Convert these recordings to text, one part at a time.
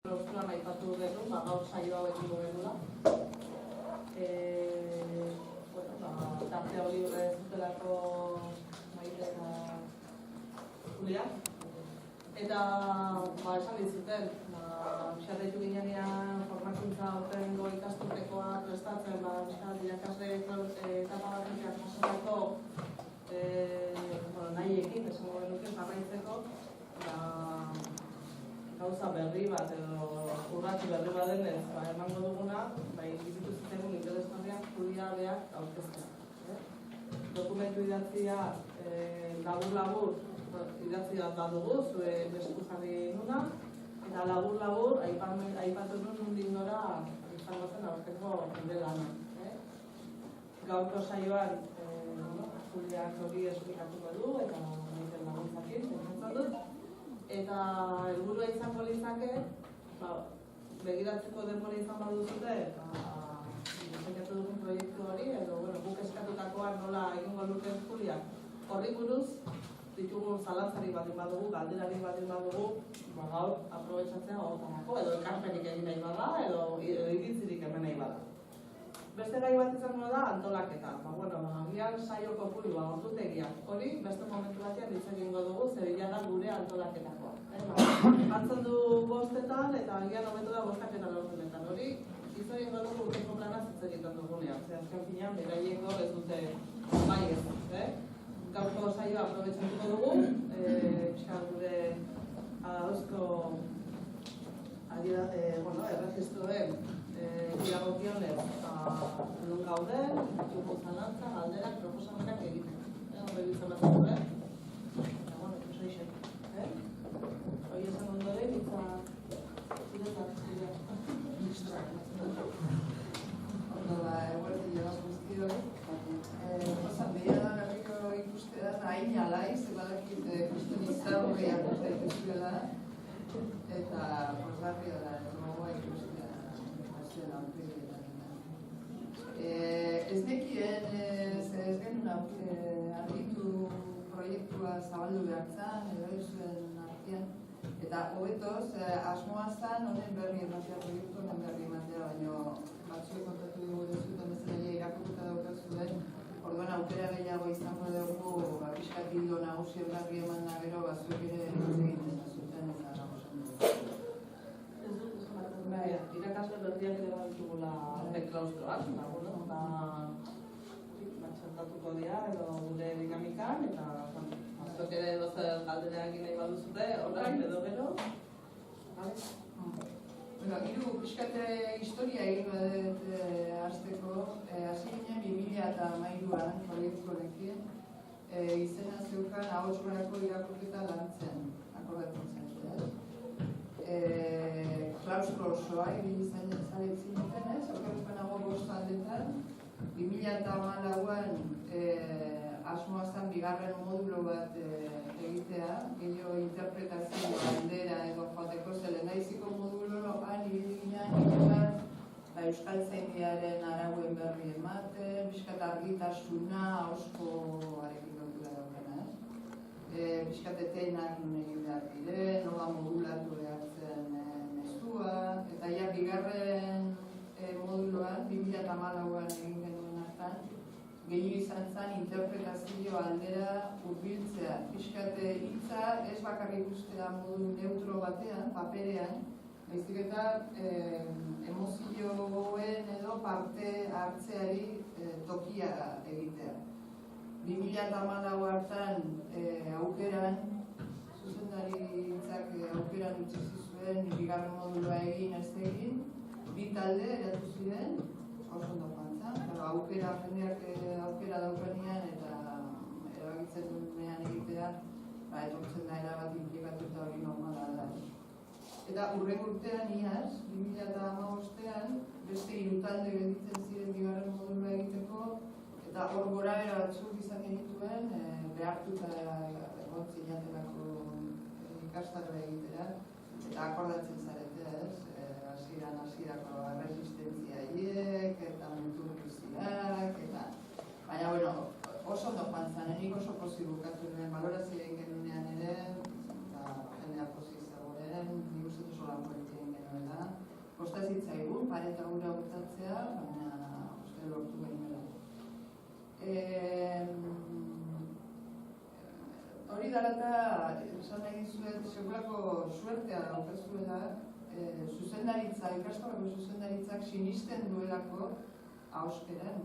Claustroan aipatu genuen, gaur saio hau egingo genuela. Tarte hori zutelako Maite eta Julia. Eta esan dizuten, xarretu ginean formakuntza aurtengo ikasturtekoa prestatzen, irakasle etapa batean jasotako nahiekin, esango genuke, jarraitzeko, gauza berri bat edo urratxi berri bat denez emango duguna, izitu zitegun interesgarriak Julia beak aurkeztea. Dokumentu idatzia labur-labur idatzia bat dugu, zue bestu jarri nuna, eta labur-labur aipatu nuen nondik nora izango zen aurkezko nire lana. Gaurko saioan Juliak hori esplikatuko du, eta nahizen laguntzakin, pentsatzen dut. Eta helburua izango litzake, begiratzeko denbora izan baduzute, diseinatu dugun proiektu hori, edo guk eskatutakoan nola egingo luken Juliak. Horri buruz, ditugun zalantzari baldin badugu, galderari baldin badugu, gaur aprobetxatzea horretarako, edo ekarpenik egin nahi bada, edo iritzirik hemen nahi bada. Beste gai bat izango da antolaketa. Agian saio kopurua, ordutegia. Hori, beste momentu batean hitz egingo dugu, zebila da gure antolaketakoa. Batzen du bostetan, eta agian hobetu da bostaketan ordunetan. Hori, hitz egingo dugu urteko plana hitz egiten dugunean. Azken finean, beraieko ez dute bai ez. Gaurko saioa aprobetxatuko dugu, pixka gure ahozko erregistroen iragokionez non gauden, ditugu zalantza, galderak, proposamenak egiten. Horre ditzen bat zutu, eta ikus eixek. Hoi esan ondoren, itza ziretak zireak. Ondo da, eguerdi jabaz guztioi. Osan, behia da berriko ikustea, hain alaiz, ebadakit ikusten izan horiak uste ikustuela. Eta, posgarria da, gogoa ikustea. Ez nekien, ez genuen argitu proiektua zabaldu behar zan, edo zuen artean. Eta hobetoz, asmoa zan, honen berri ematea proiektu, honen berri ematea, baina batzuek kontatu dugu dezuten bezala irakurtuta daukazuen. Orduan aukera gehiago izango dugu, pixkat hildo nagusien berri eman da gero, batzuek ere egiten zuten eta nagozen dugu. Irakasle berriak ere baditugula klaustroak, eta txertatuko dira edo gure dinamikan, eta azok ere dozer galdereak nahi baduzute, orain edo gero. Hiru pixkate historia egin badet hasteko, hasi ginen 2013an proiektu honekin, izena zeukan ahots gorako irakurketa lantzen, akordatzen zen. Klaustro osoa egin izan zaretzen duten ez, okerrezpenago bost aldetan. 2014an asmoa zen bigarren modulo bat egitea, gehiago interpretazio bandera edo joateko zelen daiziko moduloan ibili ginen Euskal Zaindiaren arauen berri ematen, pixkat argitasuna, ahozkoarekin lotura daukena. Pixkat eteinak nun egin behar diren, nola modulatu behar zen mesua, eta ja bigarren moduloan, 2014an egin genuen hartan, gehiago izan zen interpretazio aldera hurbiltzea. Pixkat hitza ez bakarrik ustea modu neutro batean, paperean, baizik eta emozioen edo parte hartzeari tokia egitea. 2014 hartan aukeran, zuzendaritzak aukeran utzi zuen bigarren modulua egin ez egin, bi talde eratu ziren, oso ondo joan zen, jendeak aukera daukanean eta erabakitzen duenean egitea, etortzen da erabat inplikatuta hori normala da. Eta hurrengo urtean iaz, 2015an, beste 3 talde gelditzen ziren bigarren modulua egiteko, eta hor gorabehera batzuk izan genituen, behartuta egon zinatelako ikastaroa egitera, eta akordatzen zarete ez, hasierako resistentzia haiek, eta muturkiziak, eta... Baina, oso ondo joan zen, nik oso pozik bukatu nuen, balorazio egin genunean ere, eta jendea pozik zegoen, nik uste oso lan egin genuen hori dara eta esan nahi dizuet segurako suertea daukazuela zuzendaritza, ikastolako zuzendaritzak sinisten duelako ahoskeran.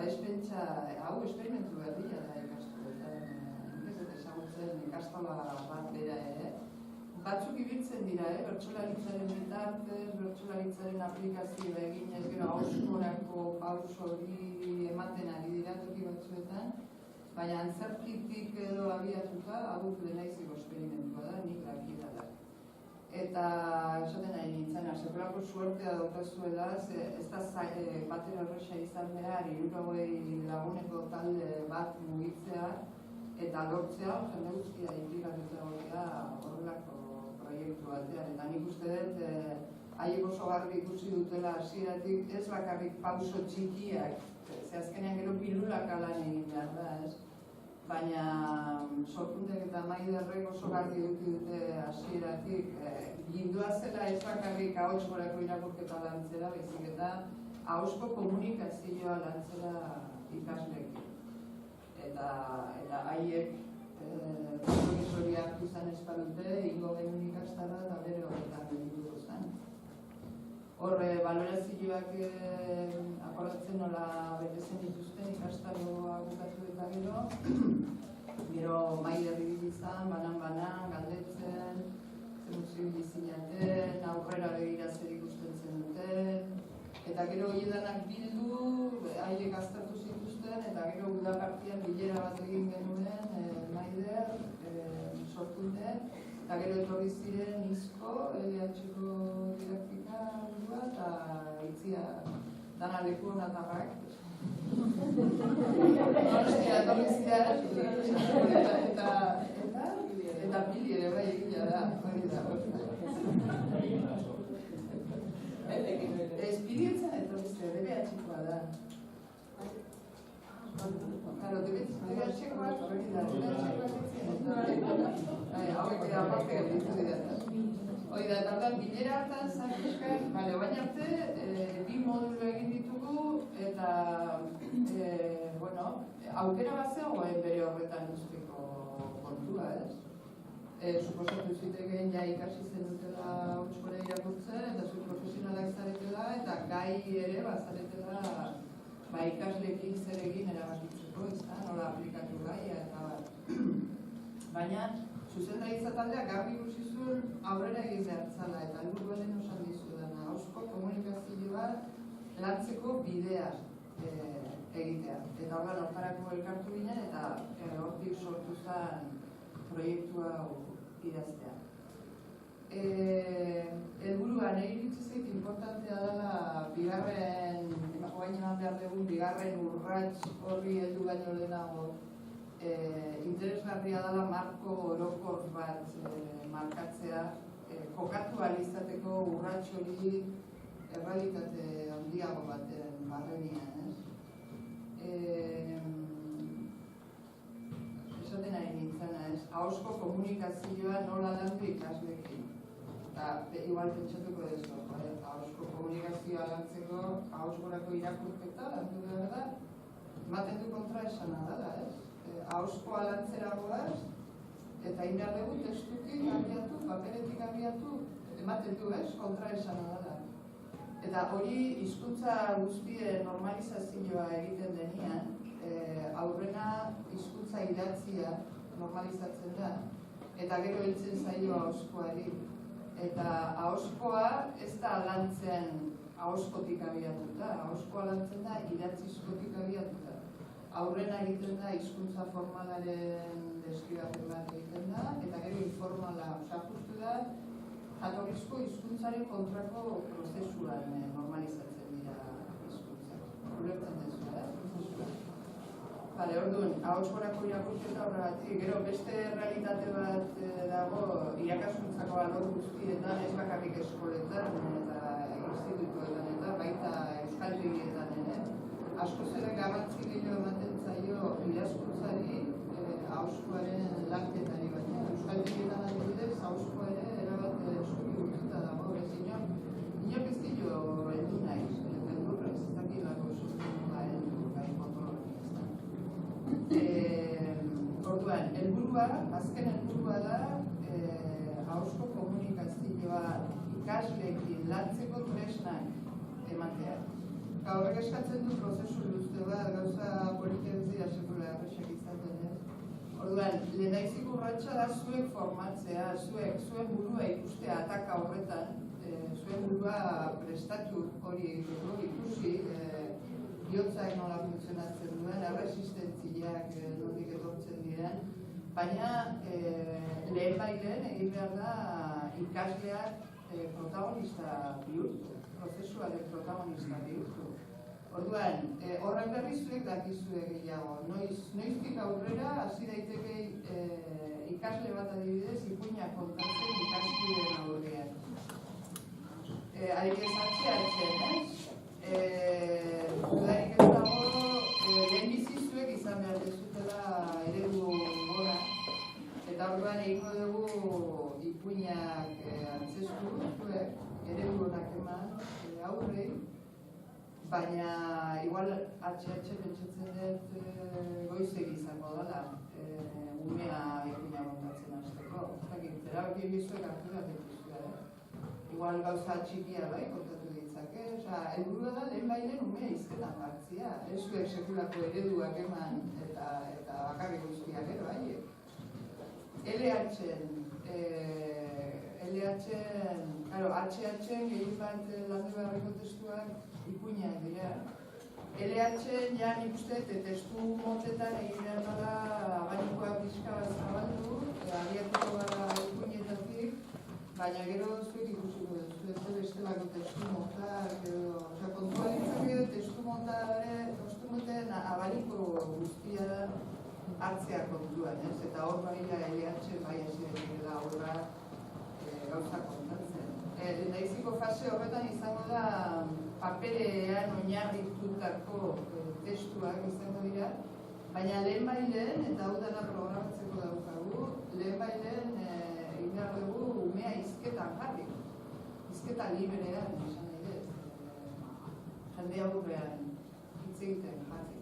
Ez pentsa, hau esperimentu berria da ikastoletan, ez dut ezagutzen ikastola bat bera ere. Batzuk ibiltzen dira, bertsolaritzaren bitartez, bertsolaritzaren aplikazioa eginez, gero ahoskorako pauso hori ematen ari dira toki batzuetan, baina antzerkitik edo abiatuta, hau lehenaiziko esperimentua da, nik dakida da. Eta esaten nahi nintzen, segurako suertea daukazuela, ez da bater horreza izan behar, 60 laguneko talde bat mugitzea eta lortzea, jende guztia inplikatuta egotea horrelako proiektu batean. Eta nik uste dut, haiek oso garbi ikusi dutela hasieratik ez bakarrik pauso txikiak, ze azkenean gero pilulaka lan egin behar da, ez? Baina Sorkundek eta Maiderrek oso garbi dute hasieratik gindua zela ez bakarrik ahots gorako irakurketa lantzera, baizik eta ahozko komunikazioa lantzera ikasleekin. Eta haiek profesoria hartu izan ez badute, ingo genuen ikastara eta bere horretan gehiago zen. Hor, balorazioak akordatzen nola betetzen dituzten ikastaroa bukatu eta gero Maider ibili izan, banan, galdetzen, zer muzio bizinaten, aurrera begira zer ikusten zen duten, eta gero hiedanak bildu, haiek aztertu zituzten, eta gero udapartian bilera bat egin genuen, Maider, Sorkunde, eta gero etorri ziren Izko, LH-ko didaktika burua, eta itzia dana leku honatarrak. Etorri ziren, eta pili ere bai egila da, hori da. Espirietzen etorri ziren, DBH-koa da. Claro, DBH-koa hori da, hauek dira aparte gelditu dira. Hori da, eta bilera hartan zakiskak, baina arte, bi modulo egin ditugu, eta, aukera bat zegoen bere horretan usteko kontua, ez? Suposatu zitekeen ja ikasi zen dutela hotskora irakurtzen, eta zu profesionalak zaretela, eta gai ere bazaretela ikasleekin zer egin erabakitzeko, nola aplikatu gaia, eta baina zuzendaritza taldeak garbi ikusi zuen aurrera egin behar zala, eta helburua lehen osan dizudana, ahozko komunikazioa lantzeko bidea egitea. Eta hortarako elkartu ginen, eta hortik sortu zen proiektu hau idaztea. Helburua nahi iruditzen importantea dela bigarren, orain eman behar dugun bigarren urrats horri heldu baino lehenago, interesgarria dela marko orokor bat markatzea, kokatu ahal izateko urrats hori errealitate handiago baten barrenean, ez? Esaten ari nintzena, ez? Ahozko komunikazioa nola landu ikasleekin. Eta, igual pentsatuko dezu, ahozko komunikazioa lantzeko ahozgorako irakurketa landu behar da, ematen du kontra esana dela, ez? Ahozkoa lantzera goaz, eta indar dugu testutik abiatu, paperetik abiatu, ematen du, ez? Kontra esana dela. Eta hori hizkuntza guztien normalizazioa egiten denean, aurrena hizkuntza idatzia normalizatzen da, eta gero heltzen zaio ahozkoari. Eta ahozkoa ez da lantzen ahozkotik abiatuta, ahozkoa lantzen da idatzizkotik abiatuta. Aurrena egiten da hizkuntza formalaren deskribapen bat egiten da, eta gero informala, justu da, jatorrizko hizkuntzaren kontrako prozesuan normalizatzen dira hizkuntzak. Ulertzen dezu, prozesua. Bale, orduan, ahotskorako irakurketa horregatik, gero beste realitate bat dago irakaskuntzako alor guztietan, ez bakarrik eskoletan eta institutuetan eta baita euskaltegietan ere. Askoz ere garrantzi gehiago ematen zaio idazkuntzari ahozkoaren lanketari baina. Euskaltegietan adibidez, ahozkoa ere erabat eskubi guztuta dago, ez inork ez dio heldu nahi, beldurrez, ez dakilako sustengoa heldu gai kontrolak. Orduan, helburu azken helburua da ahozko komunikazioa ikasleekin lantzeko tresnak ematea. Horrek eskatzen du prozesu luze bat, gauza politia ez dira sekula errexak izaten, ez? Orduan, lehenaizik urratsa da zuek formatzea, zuen burua ikustea ataka horretan, zuen burua prestatu hori egiteko, ikusi, bihotzak nola funtzionatzen duen, erresistentziak nondik etortzen diren, baina lehen bailen egin behar da ikasleak protagonista bihurtu, prozesuaren protagonista bihurtu. Orduan, horrek berri zuek dakizue gehiago. Noiztik aurrera, hasi daiteke ikasle bat adibidez, ipuinak kontatzen ikaskideen aurrean. Adibidez, atxe-atxean, ez? Dudarik ez dago, lehenbizi zuek izan behar dezutela eredu gora. Eta orduan egingo dugu ipuinak antzestu, zuek, eredu honak eman aurrei. Baina, igual, atxe-atxe pentsatzen dut goizek izango dela, umea ipuina montatzen hasteko. Erabaki bizuek hartu bat dituzue, igual gauza txikia bai kontatu ditzake. Helburua da lehen bailen umea hizketan jartzea. Ez zuek sekulako ereduak eman eta bakarrik guztiak ere bai. Atxe-atxen gehien bat landu beharreko testuak ipuinak dira. LH-en ja nik uste testu motetan egin behar dara abanikoa pixka bat zabaldu, abiatuko gara ipuinetatik, baina gero zuek ikusiko dut, bestelako testu motak edo, kontua ditzak testu moten abaniko guztia hartzea kontuan, ez? Eta hor bai LH bai hasi dela horra gauza kontatzen. Lehenbiziko fase horretan izango da paperean oinarritutako testuak izango dira, baina lehen bailen, eta hau dena programatzeko daukagu, lehen bailen egin behar dugu umea hizketan jarri. Hizketa librean, esan nahi dut. Jende aurrean hitz egiten jarri.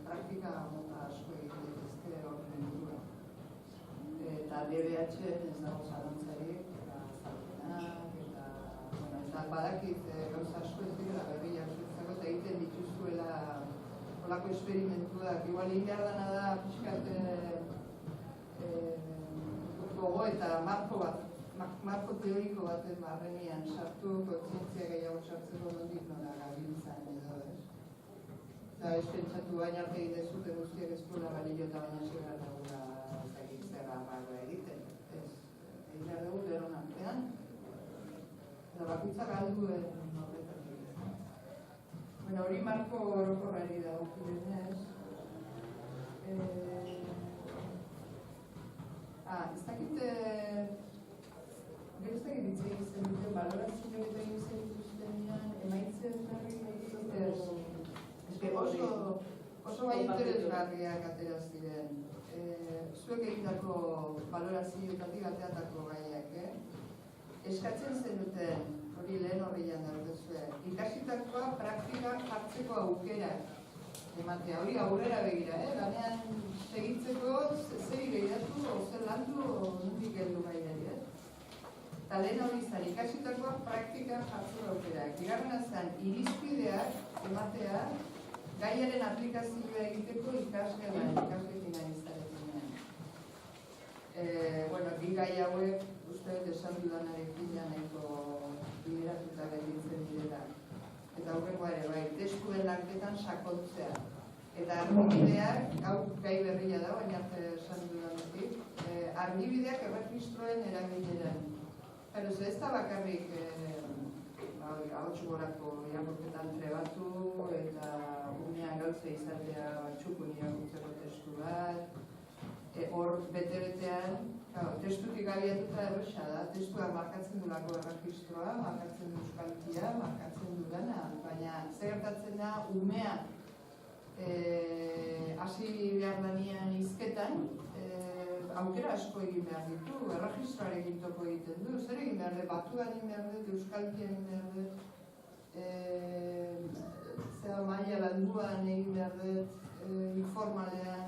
Praktika mota asko egiten dituzte horren inguruan. Eta DBH-en ez dago zalantzarik, eta badakit gauza asko ez dira berriak zuzentzako eta egiten dituzuela olako esperimentuak. Igual egin behar dena da pixkat gogo eta marko teoriko baten barrenian sartu, kontzientzia gehiago sartzeko nondik nola gabiltzan edo, ez? Eta ez pentsatu baina arte egin dezute guztiak eskola balio eta baina zegoen dugula zerra barra egiten. Egin behar dugu deron artean, eta bakutza galduen horretan. Hori marko orokorrari dagokidenez. Ez dakit, gero ez dakit ditzen izan dute, balorazio eta egin dituztenean, emaitzen berri oso bai interesgarriak atera ziren. Zuek egindako balorazioetatik ateratako gaiak, eskatzen zenuten, hori lehen horrian daudezue, ikasitakoa praktikak jartzeko aukera ematea, hori aurrera begira, lanean segitzeko zeri behiratu, zer landu, nondik heldu gaiari, eta lehen hori zan, ikasitakoa praktikak jartzeko aukera. Bigarrena zen, irizpideak ematea, gaiaren aplikazioa egiteko ikasleekin ari zaretenean. Bi gai hauek, uste dut esan dudanarekin nahiko bideratuta gelditzen direla. Eta aurrengoa ere, bai, testuen lanketan sakontzea. Eta argibideak, hau gai berria da, baina esan dudanatik, argibideak erregistroen erabileran. Ez da bakarrik ahots gorako irakurketan trebatu eta unean gauza izatea txukun irakurtzeko testu bat. Hor bete-betean, testutik abiatuta erresa da, testuak markatzen dulako erregistroa, markatzen du euskalkia, markatzen du dena, baina zer gertatzen da umea hasi behar danean hizketan, aukera asko egin behar ditu, erregistroarekin topo egiten du, zer egin behar dut, batuan egin behar dut, euskalkia egin behar dut, maila landuan egin behar dut, informalean,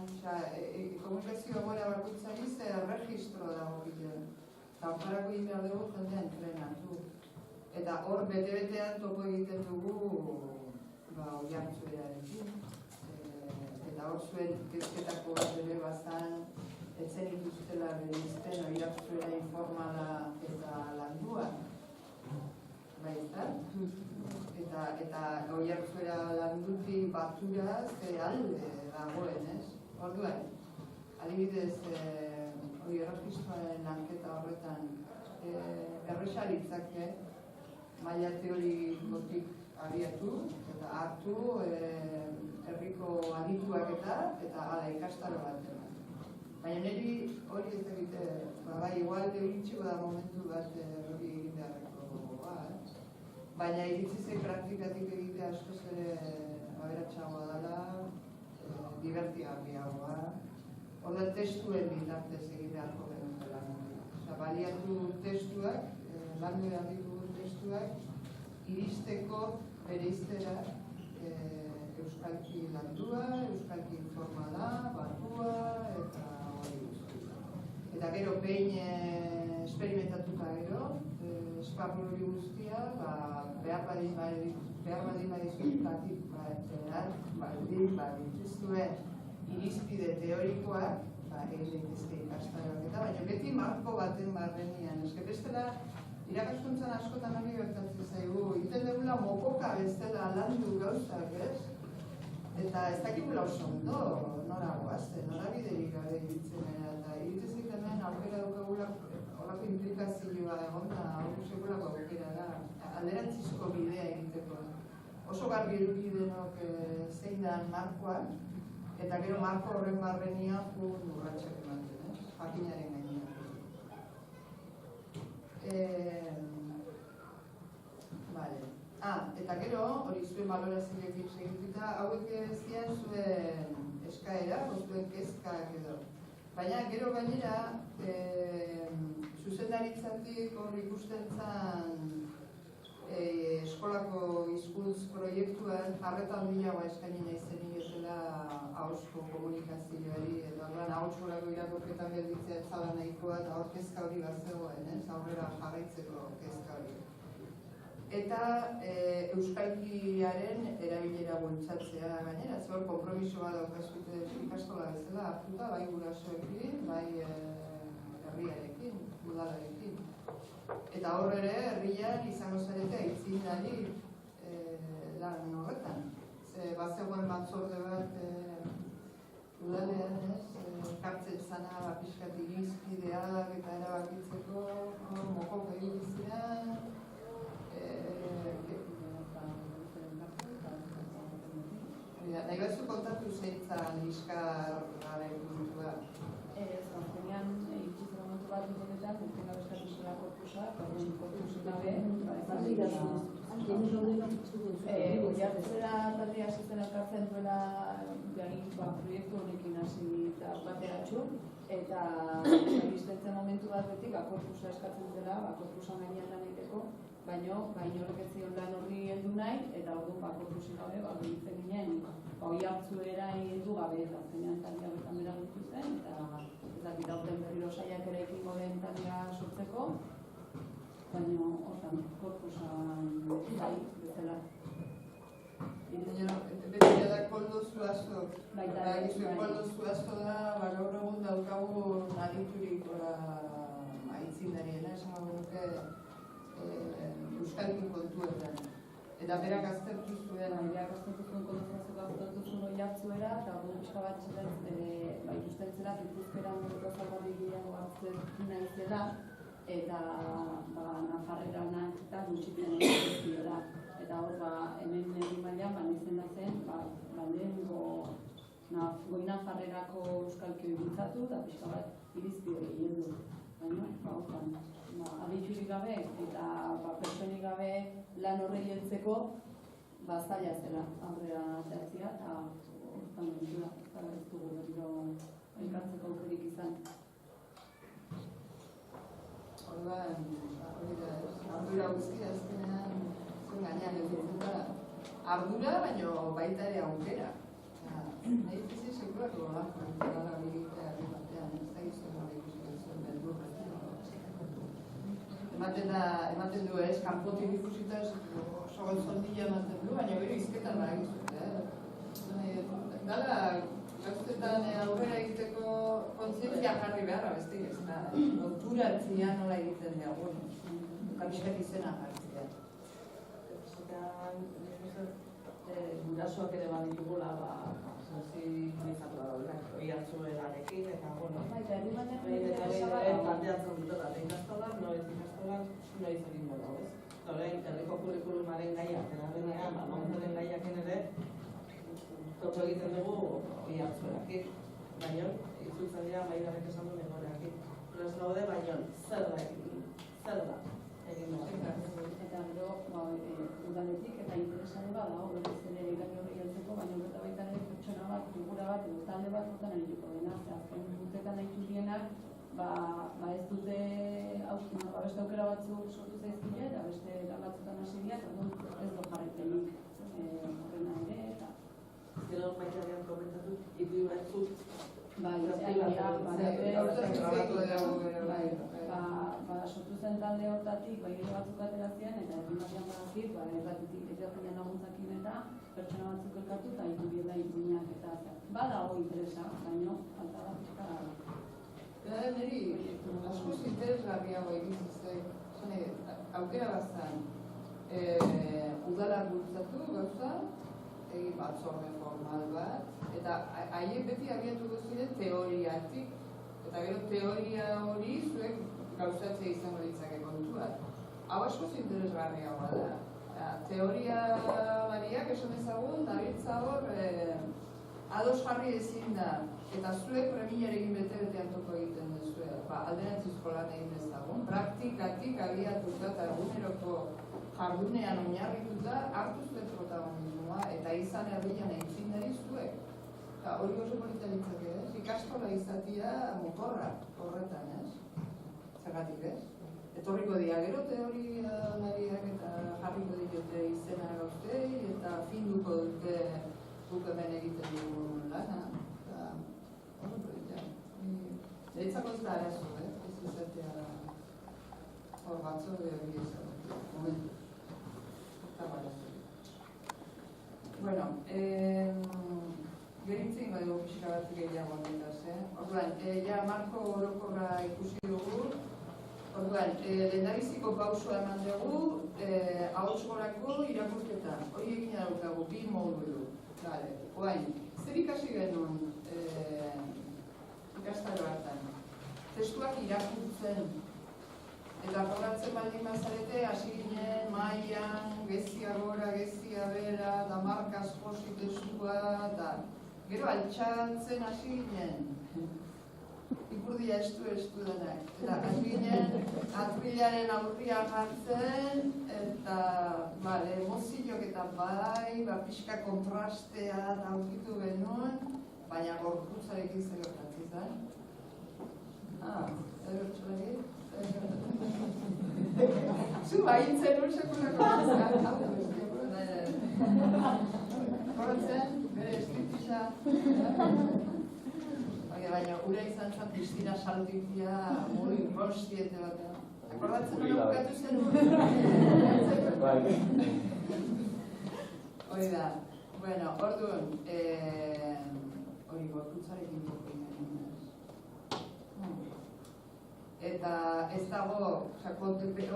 komunikazio gora bakoitzari ze erregistro dago egiten. Eta hortarako egin behar dugu jendea entrenatu. Eta hor bete-betean topo egiten dugu Oiartzuerarekin. Eta hor zuen kezketako bat ere bazan etzen ikustela berizten Oiartzuera informala eta landua. Bai, eta Oiartzuera landutik batura ze alde dagoen, ez? Orduan, adibidez, erregistroaren lanketa horretan errexaritzake maila teorikotik abiatu eta hartu herriko adituak eta hala ikastaro bat eman. Baina niri hori ez egite, bai, igual iritsiko da momentu bat hori egin beharrekoa, baina iritzizei praktikatik egite askoz ere aberatsagoa dela, divertigarriagoa. Orda testuen bitartez egin beharko genuke lan. Baliatu testuak, landu behar ditugun testuak, iristeko bereiztera euskalki landua, euskalki informala, batua, eta hori guzti. Eta gero behin esperimentatuta gero, esparru hori guztia, behar badin badituzue irizpide teorikoak, egin daitezke ikastaroak eta, baina beti marko baten barrenean. Eske bestela, irakaskuntzan askotan hori gertatzen zaigu, iten dugula mokoka bezala landu gauzak, ez? Eta ez dakigula oso ondo, nora goazen, nora biderik gabe iritzen eta iritzezik hemen aurrera dukagula horako implikazioa egon da, hori segurako aukera da, alderantzizko bidea egiteko. Oso garbi eduki denok zein dan markoak, eta gero marko horren barrenia urratxak ematen, jakinaren gainean. Eta gero, hori zuen balorazioekin segituta, hauek zian zuen eskaera, zuen kezkak edo. Baina gero gainera, zuzendaritzatik hor ikusten zan eskolako hizkuntz proiektuan jarreta handiagoa eskaini nahi zen inozela ahozko komunikazioari, edo ahozkorako irakurketan gelditzea zala nahikoa eta hor kezka hori bat zegoen, aurrera jarraitzeko kezka hori. Eta euskalkiaren erabilera bultzatzea gainera, zor konpromisoa daukazute ikastola bezala hartuta, bai gurasoekin, bai herriarekin, udalarekin. Eta hor ere, herrian izango zarete aitzindari lan horretan. Bazegoen batzorde bat udalean, kartzen zana pixkat irizpideak eta erabakitzeko mokok egin ziren. Nahi batzu kontatu zeintzan liskarraren puntua? Azkenean, ikusten momentu bat dutenetan, dutena beskatu zela korpusa, korpusu gabe, Oiartzera taldea hasi elkartzen duela proiektu honekin hasi eta bateratxu, eta iristen momentu bat betik korpusa eskatzen dela, korpusa gainean lan egiteko, baina horrek ez zion lan horri heldu nahi, eta orduan korpusi gabe, behitzen ginen, Oiartzuera heldu gabe, eta azkenean taldea betan bera gutu zen, eta ezakit aurten berriro saiak ere ekingo den taldea sortzeko, baina hortan korpusan bai bezala. Beti da Koldo Zuazo. Koldo Zuazo da, gaur egun daukagu aditurik aitzindariena, esan nuke euskalki kontuetan. Eta berak aztertu zuen. Berak aztertu zuen kontratzeko aztertu zuen Oiartzuera, eta hori pixka bat ikusten zela, Gipuzkeran gozalgarri gehiago hartzen nahi zela, eta Nafarreranak eta gutxitzen egin ziola. Eta hor, hemen egin mailan, izendatzen, goi Nafarrerako euskalki bultzatu, eta pixka bat irizpide egin du. Baina, aditurik gabe eta pertsonik gabe lan horrei heltzeko, zaila zela aurrera ateratzea, eta horretan dira, eta ez dugu berriro elkartzeko aukerik izan. Orduan, ardura guztia azkenean zuen gainean edutzen da. Ardura, baina baita ere aukera. Nahi fizi sekulako lan egitea herri batean, ez da ematen du ez, kanpotik ikusita oso goizondila ematen du, baina gero izketan badakizu, Dala, gauzetan aurrera egiteko kontzientzia jarri beharra, beste ez da, konturatzia nola egiten dugu, kapixkat izena jartzea. Gurasoak ere baditugula, sensibilizatu da, oihartzuelarekin, eta, bueno, planteatzen dutela, ikastolan, noiz egingo da, ez? Orain, herriko kurrikulumaren gaiak, erabenean, mamontaren gaiaken ere, toko egiten dugu oihartzuelarekin. Baina, itzultzen dira, maigarrek esan du memoreakin. Prest gaude, baina, zer da egin da. Eta gero, udaletik eta interesare bat dago, berezten ere gai hori heltzeko, baina horreta baita ere pertsona bat, figura bat, edo talde bat botan arituko dena. Azken urtetan nahitu dienak, ez dute beste aukera batzuk sortu zaizkile, eta beste lan batzutan hasi dira, eta ez do jarraipenik horrena ere, eta... Gero maitarian komentatu, idu batzuk, sortu zen talde hortatik, gero batzuk atera ziren, eta herri mailan badakit, erratitik etorrian laguntzakin eta pertsona batzuk elkartu eta itubiela ituinak eta badago interesa, baina falta da pixka da. Niri, askoz interesgarriago egin aukera bazan, udalak bultzatu gauza, egin batzorde formal bat, eta haiek beti abiatuko ziren teoriatik, eta gero teoria hori zuek gauzatzea izango ditzake kontuak. Hau askoz interesgarriagoa da. Teoria bariak esan ezagun, dabiltza hor, ados jarri ezin da, eta zuek premiarekin bete-betean toko egiten duzue, alderantzizko lan egin ezagun, praktikatik abiatuta eta eguneroko jardunean oinarrituta hartu zuen protagonismoa, eta izan herrian egin nari zuek. Hori oso polita ditzake, ez? Ikastola izatea motorra horretan, ez? Zergatik, ez? Etorriko dira gero teorialariak eta jarriko diote izena gauztei, eta finduko dute guk hemen egiten dugun lana. Oso polita. Niretzako ez da arazo, ez izatea hor batzorde hori ezagutu. Momentu. Bueno, gerintzen gaitu pixka bat gehiago honetaz, Orduan, ja marko orokorra ikusi dugu. Orduan, lehendabiziko pausua eman dugu, ahots-gorako irakurketa. Hori egin daukagu, 2 modulu. Oain, zer ikasi genuen ikastaro hartan? Testuak irakurtzen. Eta goratzen baldin bazarete, hasi ginen, mailan, gezia gora, gezia bera, damarkaz josi testua, eta gero altxatzen hasi ginen. Ipurdia estu denak. Eta hasi ginen, atrilaren aurria jartzen, eta emozioak eta pixka kontrastea aurkitu genuen, baina gorputzarekin zer gertatzen zen. Edo txolari? Zu baintzen hor sekulako horretzen, bere eskriptiza. Baina ura izan zen Cristina Salditia, muy inconstiente batean. Akordatzen hori bukatu zen hori da. Bueno, orduan, hori gorputzarekin dugu. Eta ez dago,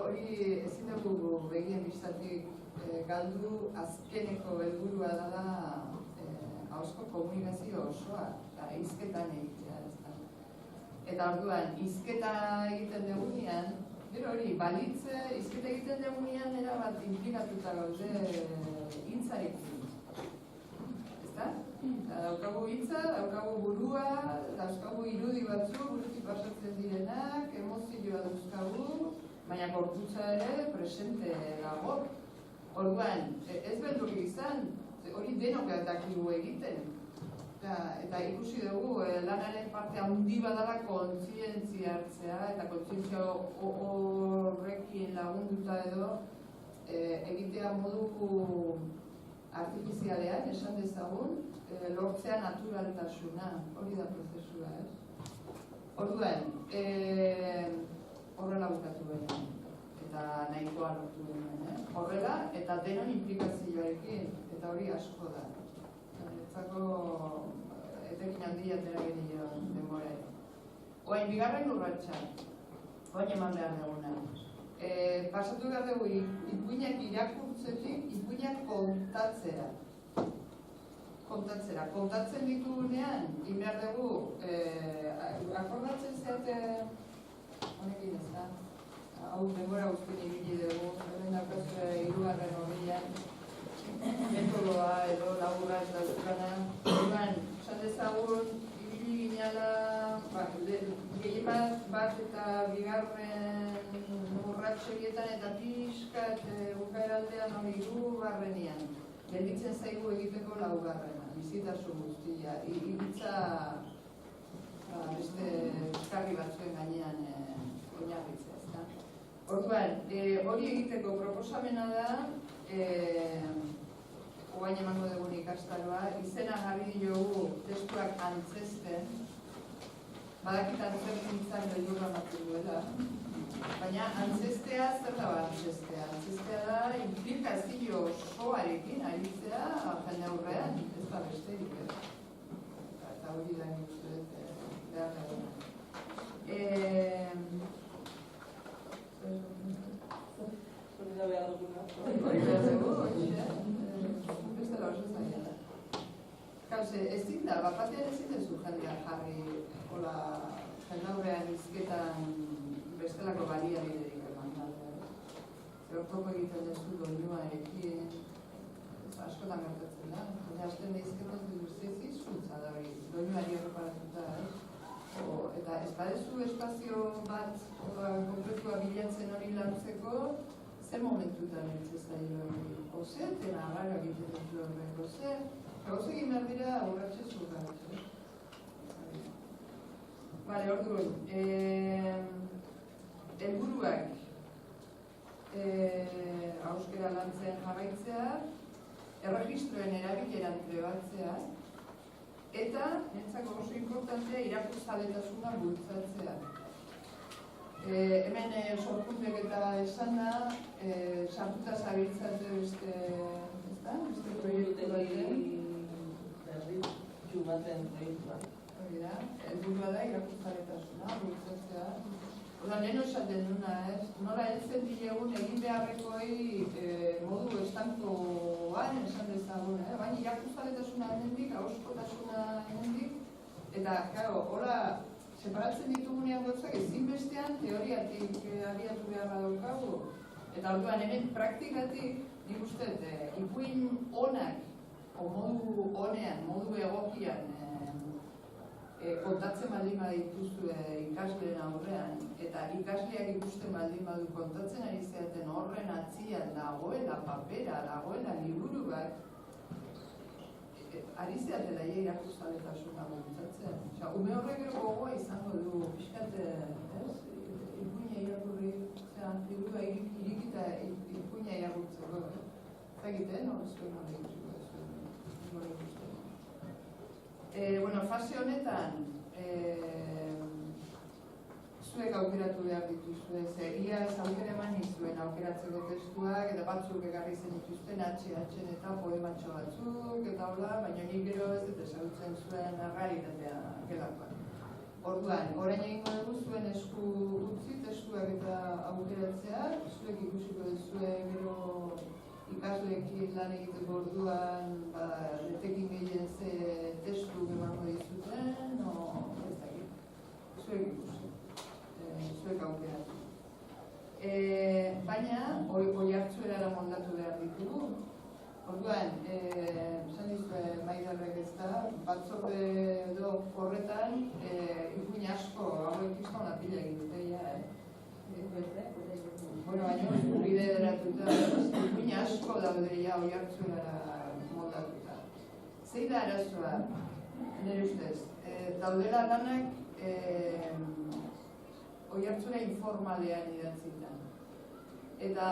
hori ezin dugu begien biztatik galdu, azkeneko helburua dela ahozko komunikazio osoa, hizketan egitea. Eta orduan, hizketa egiten dugunean, gero hori, balitze, hizketa egiten dugunean erabat implikatuta gaude hintzarekin. Daukagu hitza, daukagu burua, dauzkagu irudi batzu, burutik pasatzen direnak, emozioa dauzkagu, baina gorputza ere presente dago. Orduan, ez beldurri izan, hori denok dakigu egiten. Eta ikusi dugu, lanaren parte handi badala kontzientzia hartzea, eta kontzientzia horrekin lagunduta edo egitea modu artifizialean, esan dezagun, lortzea naturaltasuna, hori da prozesua, ez? Orduan, horrela bukatu behar. eta nahikoa lortu genuen. Horrela, eta denon implikazioarekin, eta hori asko da. Etzako etekin handia atera genio denbora. Oain, bigarren urratxa, oain eman behar duguna. Pasatu behar dugu ipuinak irakurtzetik, ipuinak kontatzera. Kontatzen ditugunean, behar dugu, akordatzen zeate, honekin ez da, hau denbora guztien ibili dugu, hemen daukazue hirugarren horrian, metodoa edo laburra ez dauzkana. Orduan, esan dezagun, ibili ginala, gehien bat eta bigarren urratxorietan eta pixkat bukaeraldean hori hirugarrenean. Gelditzen zaigu egiteko laugarrena, bizitasun guztia, ibitza beste eskarri batzuen gainean oinarritzea, ezta? Orduan, hori egiteko proposamena da, oain emango dugun ikastaroa, izena jarri diogu testuak antzesten, badakit antzerkintzan beldurra ematen duela, baina antzestea zer da antzestea? Antzestea da implikazio osoarekin aritzea jende aurrean, ez da besterik, eta hori da nik uste behar duguna. Hori da behar duguna. Hori behar dugu, beste da oso zaila da. Kauze, ezin da, bapatean ezin dezu jendea jarri jende aurrean izketan bestelako baliabiderik eman da. Zertoko egiten dezu doinuarekin, askotan gertatzen da. Baina hasten izketan zuzezi zutza da hori, doinuari erreparatuta. Eta ez badezu espazio bat konkretua bilatzen hori lantzeko, zer momentutan entzestailo hori. Ozeaten agarra egiten duzu horrek, Gauze egin behar dira aurratxe zurratxe. Bale, orduan, helburuak auskera lantzen jarraitzea, erregistroen erabileran trebatzea, eta, nintzako oso importantea, irakurtzaletasuna bultzatzea. Hemen sorkuntek eta esan da, sartuta zabiltzate beste proiektu baten. Baten proiektua. Hori da, helburua da irakurtzaletasuna, bultzatzea. Oda, lehen osaten duna, nola heltzen dilegun egin beharrekoi modu estankoan esan dezagun, baina irakurtzaletasuna hemendik, ahoskotasuna hemendik, eta, claro, hola, separatzen ditugunean gotzak ezinbestean teoriatik abiatu beharra daukagu. Eta orduan, hemen praktikatik, nik uste, ipuin onak, modu honean, modu egokian kontatzen baldin badituzu ikasleen aurrean, eta ikasleak ikusten baldin badu kontatzen ari zeaten horren atzian dagoela papera, dagoela liburu bat, ari zeatela irakurtzaletasuna bultzatzen. Ume horrek gogoa izango du, pixkat, ipuina irakurri, liburua irikita ipuina irakurtzeko. Zagiten, horrezkoen hori bueno, fase honetan, zuek aukeratu behar dituzue, ia ez aukera eman izuen aukeratzeko testuak, eta batzuk egarri zen dituzten HH eta poematxo batzuk, eta hola, baina nik gero ez dut ezagutzen zuen realitatea gelakoan. Orduan, orain egingo dugu zuen esku utzi testuak eta aukeratzea, zuek ikusiko duzue gero ikasleekin lan egiteko orduan, letekin gehien ze testu emango dizuten, ez dakit. Zuek ikusi, zuek aukeratu. Baina, hoi hartzuerara moldatu behar ditugu. Orduan, esan dizue Maiderrek ez da, batzorde edo horretan, ipuin asko, hauek izan apila egite, Bueno, baina bide deratuta, ipuin asko daude ja hoi hartzuerara moldatuta. Zein da arazoa, nire ustez, daudela lanak hoi hartzuera informalean idatzita. Eta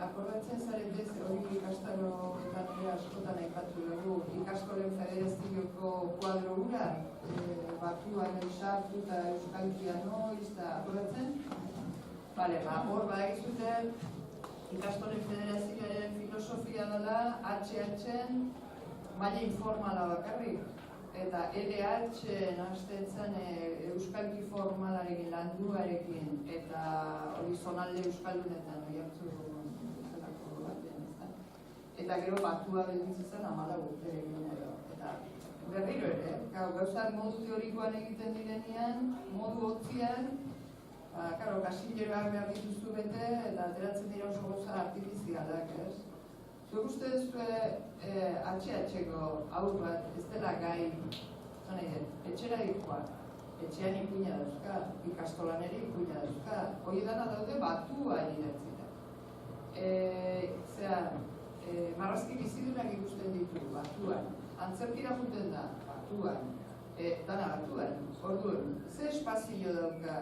akordatzen zaretez hori ikastaroetan ere askotan aipatu dugu, ikaskolen federazioko kuadro hura, batuan sartu eta euskalkia noiz, eta akordatzen? Bale, hor badakizute ikastolen federazioaren filosofia dela HH-en maila informala bakarrik. Eta LH hasten zen euskalki formalarekin, landuarekin, eta hori zonalde euskaldunetan hori hartzu zelako batean, ezta? Eta gero batua gelditzen zen 14 urterekin edo. Eta berriro ere, gauzak modu teorikoan egiten direnean, modu hotzian, kasilleroak behar dituzu bete, eta ateratzen dira oso gauza artifizialak, ez? Zuek uste duzue HH-ko aur bat ez dela gai, etxera dikoa, etxean ipuina dauzka, ikastolan ere ipuina dauzka, hori dana daude batuan idatzita. Marrazki bizidunak ikusten ditu, batuan. Antzerkira juten da, batuan. Dana batuan. Orduan, ze espazio dauka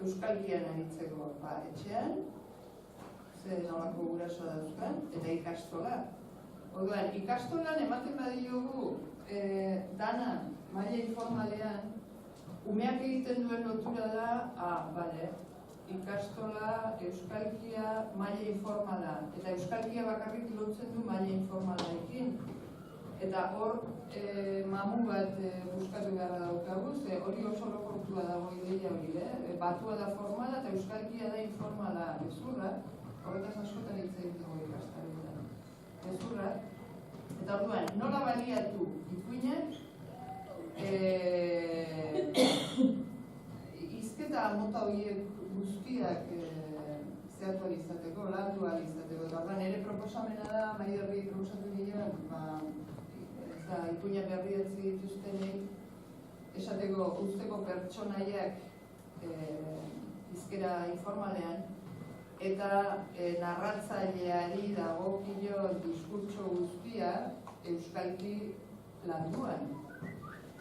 euskalkian aritzeko etxean, ze nolako gurasoa dauzkan, eta ikastola. Orduan, ikastolan ematen badiogu dana maila informalean, umeak egiten duen lotura da, bale, ikastola, euskalkia, maila informala, eta euskalkia bakarrik lotzen du maila informalarekin. Eta hor, mamu bat buskatu beharra daukagu, ze hori oso orokortua dago ideia hori, batua da formala eta euskalkia da informala ezurra, horretaz askotan hitz egiten dugu ikastaroetan. Ezurra. Eta orduan, nola baliatu ipuinak hizketa mota horiek guztiak zehatu izateko, landu izateko. Orduan, nire proposamena da, Maiderri proposatu ginen, ipuinak berriatzi dituztenei, esateko usteko pertsonaiak hizkera informalean, eta narratzaileari dagokio diskurtso guztia euskalki landuan.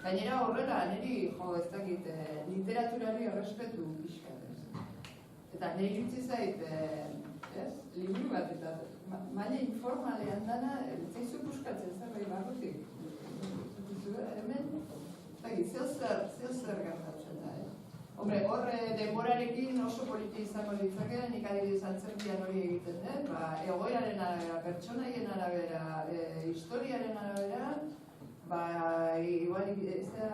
Gainera horrela, niri, ez dakit, literaturari errespetu pixkatez. Eta niri iritsi zait, liburu bat eta maila informalean dana, zaizu buskatzen zerbait barrutik. Hemen, ez dakit, zer gertatzen da, Hombre, horre denborarekin oso politi izango litzake, nik adibidez antzerkian hori egiten dut, egoeraren arabera, pertsonaien arabera, historiaren arabera, igual ez da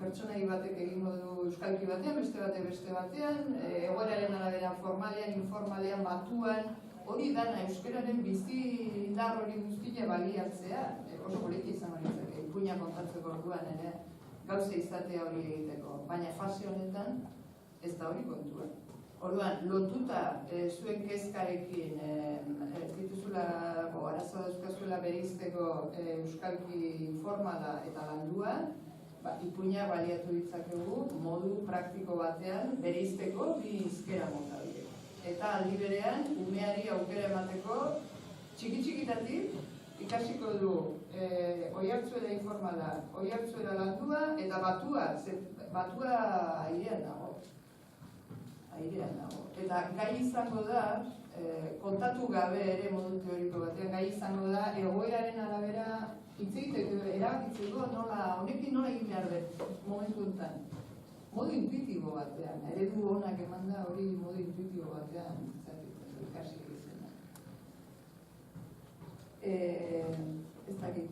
pertsonai batek egingo du euskalki batean, beste batean, egoeraren arabera, formalean, informalean, batuan, hori dana euskararen bizi indar hori guztia baliatzea, oso politi izango litzake, ipuina kontatzeko orduan ere, gauza izatea hori egiteko, baina fase honetan ez da hori kontua. Orduan, lotuta zuen kezkarekin dituzulako arazo dauzkazuela bereizteko euskalki formala eta landua, ipuina baliatu ditzakegu modu praktiko batean bereizteko bi hizkera mota horiek. Eta aldi berean, umeari aukera emateko txiki-txikitatik ikasiko du oihartzuera informala, oihartzuera landua eta batua airean dago. Eta gai izango da, kontatu gabe ere modu teoriko batean, gai izango da egoeraren arabera hitz egiteko erabakitzeko honekin nola egin behar dut momentu honetan. Modu intuitibo batean, eredu honak eman da hori modu intuitibo batean ikasi egiten da. Ez dakit,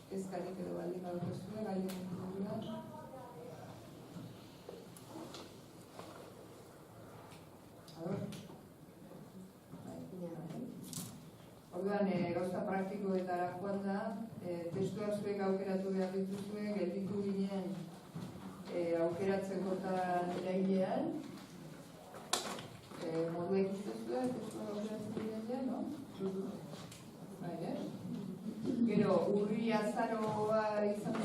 kezkarik edo baldin badutuzue, gaien inguruan. Orduan, gauza praktikoetara joan da, testuak zuek aukeratu behar dituzue, gelditu ginen aukeratzekotan irailean. Modu ekiztuzue, testuak aukeratzen ginean, no? Gero, urri azaroa izan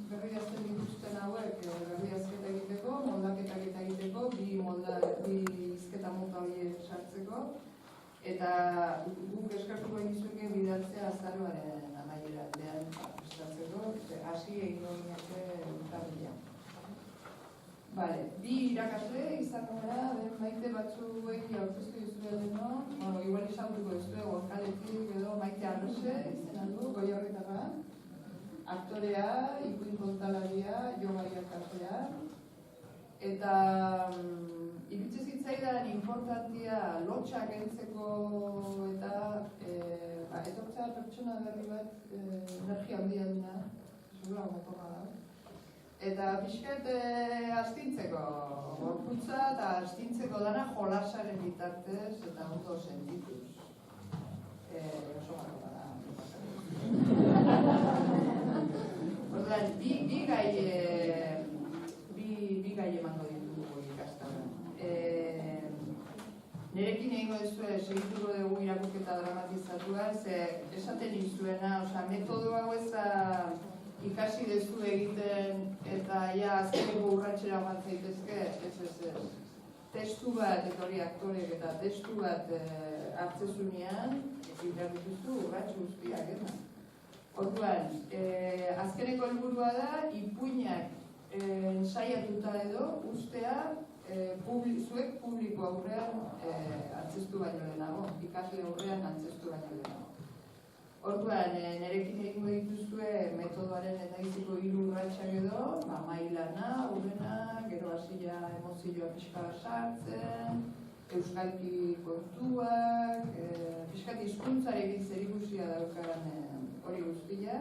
berri azten dituzten hauek, berri azketa egiteko, moldaketak eta egiteko, bi izketa mota horiek sartzeko, eta guk eskartuko egizuke bidaltzea azaroaren amaieran behar prestatzeko, hasi egingo gineake urtarria. Bi irakasle izango gara, maite batzuei aurkeztu dizue deno, igual izanduko dizue Gorkaletik edo Maite Arrese, izan du, Goiarritarra, aktorea, ipuin kontalaria, joga irakaslea, Eta iritsi zitzaidan importantia lotxak entzeko eta etortzea pertsona berri bat energia handia duna, segura motorra da. Eta pixkat astintzeko gorputza eta astintzeko dana jolasaren bitartez eta ondo sentituz. Oso gara da. Orduan, bi gai emango ditugu ikastaroan. Nirekin egingo duzue, segituko dugu irakurketa dramatizatua, ze esaten izuena, metodo hau ez da ikasi dezu egiten eta azkeneko urratxera bat zaitezke, ez. Testu bat, eta hori aktorek eta testu bat hartzezunean, egin behar dituzu urratx guztiak, Orduan, azkeneko helburua da, ipuinak ensaiatuta edo, ustea, zuek publiko aurrean antzestu baino lehenago, ikasle aurrean antzestu baino lehenago. Orduan, nirekin egingo dituzue metodoaren lehendabiziko 3 urratsak edo, mailana, urrena, gero hasia emozioa pixka sartzen, euskalki kontuak, pixkat hizkuntzarekin zerikusia daukan hori guztia,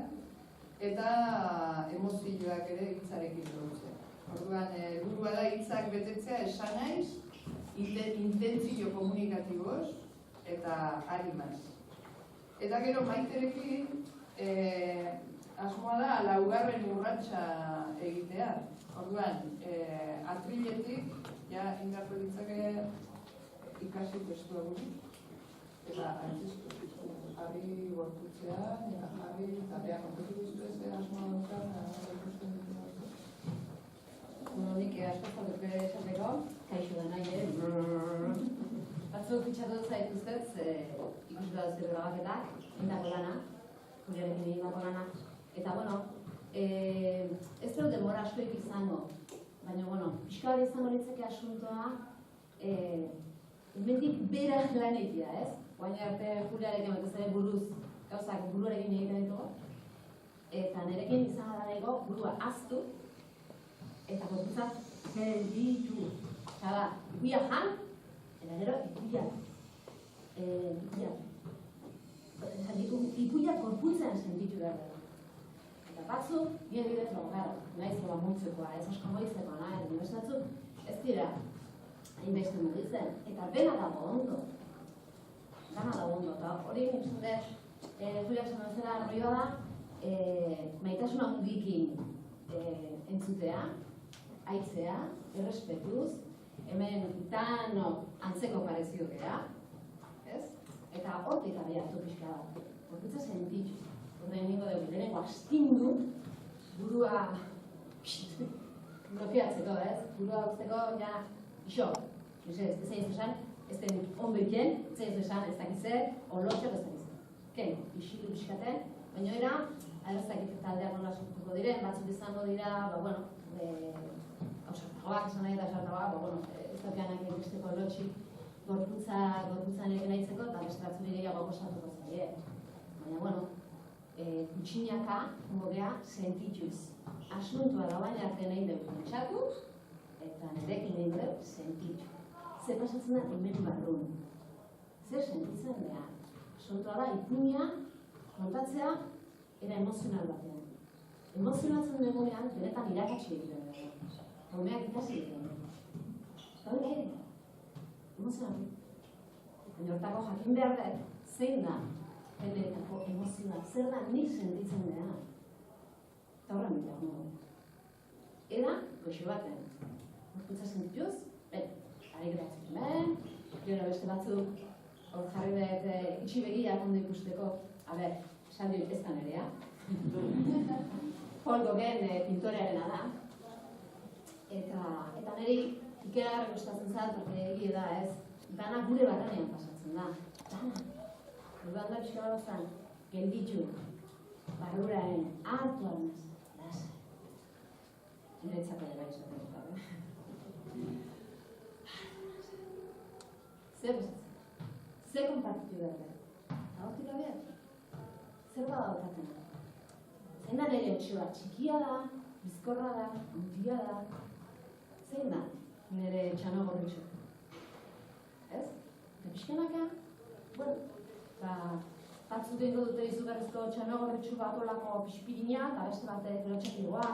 eta emozioak ere hitzarekin lortzea. Orduan, helburua da hitzak betetzea esanaiz, intentzio komunikatiboz eta arimaz. Eta gero Maiterekin asmoa da 4. urratsa egitea. Orduan, atriletik indartu ditzake ikasi testua guri. Eta antzestu, jarri gorputzea, jarri eta behar kontetu duzue ze asmoa dukan ikusten ditu. Nik asko zaudete esateko, kaixo da nahi, Batzuk pitxatu zaituztet, ikusi da zer grabaketak, indako lana, Juliarekin egindako lana. Eta, ez dut denbora askoik izango, baina, pixka bat izango litzake asuntoa, hemendik bera lan egitea, ez? Baina arte Juliarekin batez ere buruz, gauzak buruarekin egiten ditugu, eta nirekin izango da nahiko burua aztu, eta gorputzak gelditu. Eta, ikuia jan, eta gero ikuiak gorputzean sentitu behar dela. Eta batzuk, bien bidez nahiz eba multzekoa, ez asko moizekoa, nahi, batzuk ez dira hainbeste mugitzen, eta bena dago ondo. Eta hori nik zute, Juliak zena zera arroioa da, maitasuna hundikin entzutea, aitzea, errespetuz, hemen antzeko parezio gara, ez? Eta hortik abiatu pixka bat, gorputza sentitzu. Horrein ningo dugu, lehenengo astindu, burua blokeatzeko, ez? Burua uzteko, iso, ez egin esan, ez den onbeiken, ez egin esan, ez dakizzer, onlotxak ez dakizzer. Ken, isitu pixkaten, baina era, ez dakit taldeak nola sortuko diren, batzuk izango dira, ausartagoak esan nahi eta ausartagoak, ez dakianak egisteko lotxik gorputzan ere nahitzeko eta beste batzuri gehiago posatuko zaie. Baina, kutxinaka, mogea, sentituz. Asuntua da baina arte nahi dugu pentsatu eta nirekin nahi dugu sentitu. Zer pasatzen da hemen barrun. Zer sentitzen da? Asuntua da ipuina kontatzea era emozional batean. Emozionatzen dugunean, benetan irakatsi egiten dugu. Homeak ikasi egiten dugu. Hori ere, emozional. Baina hortako jakin behar dut, zein da benetako emozional, zer da nik sentitzen dena. Eta horren bideak nago. Eda, goxo baten. Gorputza sentituz, ari geratzen ben, gero beste batzuk hor jarri dut itxi begiak ondo ikusteko, esan dut ez da nerea. Paul Gauguin pintorearena da. Eta niri ikera gustatzen zait, egia da ez, dana gure barranean pasatzen da. Dana. Orduan da pixka bat zen, gelditu, barruraren, hartu alnaz, lasa. Niretzako ere bai esaten dut. Zer pasatzen? Zer konpartitu behar da? Eta hortik abiat? Zer da daukaten da? Zein da nire etxoa, txikia da, bizkorra da, mutia da. zein da nire txanogorritxu? Ez? Eta pixkanaka, bueno, batzuk dengo dute izugarrizko txanogorritxu bat olako pixpirina, eta beste batek lotxatigoa,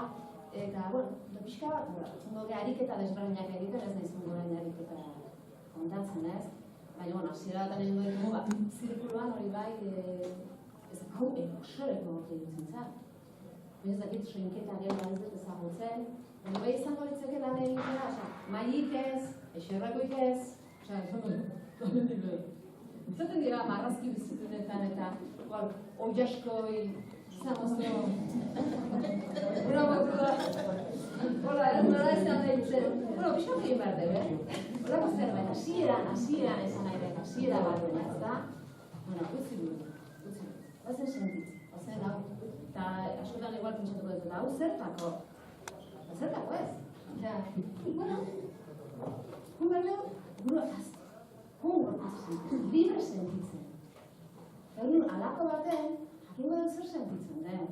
eta, bueno, pixka bat, zungo ariketa desberdinak egiten, ez nahi zungo ariketa kontatzen, ez? Baina, bueno, hasiera bat egin dugu bat, zirkuluan hori bai, ez hau erosoreko gortu dutzen zara. Ez dakit soinketa gero ez dut ezagutzen, baina bai izango litzeke lan egitera, maik ez, eserrakoik ez, zaten dira marrazki bizitunetan eta oiaskoi izango zeo. Hola, nola ez da ditzen. Bueno, pixka egin behar dugu, horako zerbait, hasieran esan nahi dut, hasiera bat duena, ez da? Bueno, utzi dut. Ozen sentitzen, ozen hau. Eta askotan igual pentsatuko dut, hau zertako? Zertako ez? Bueno, libre sentitzen. Egun alako baten, jakingo dut zer sentitzen den.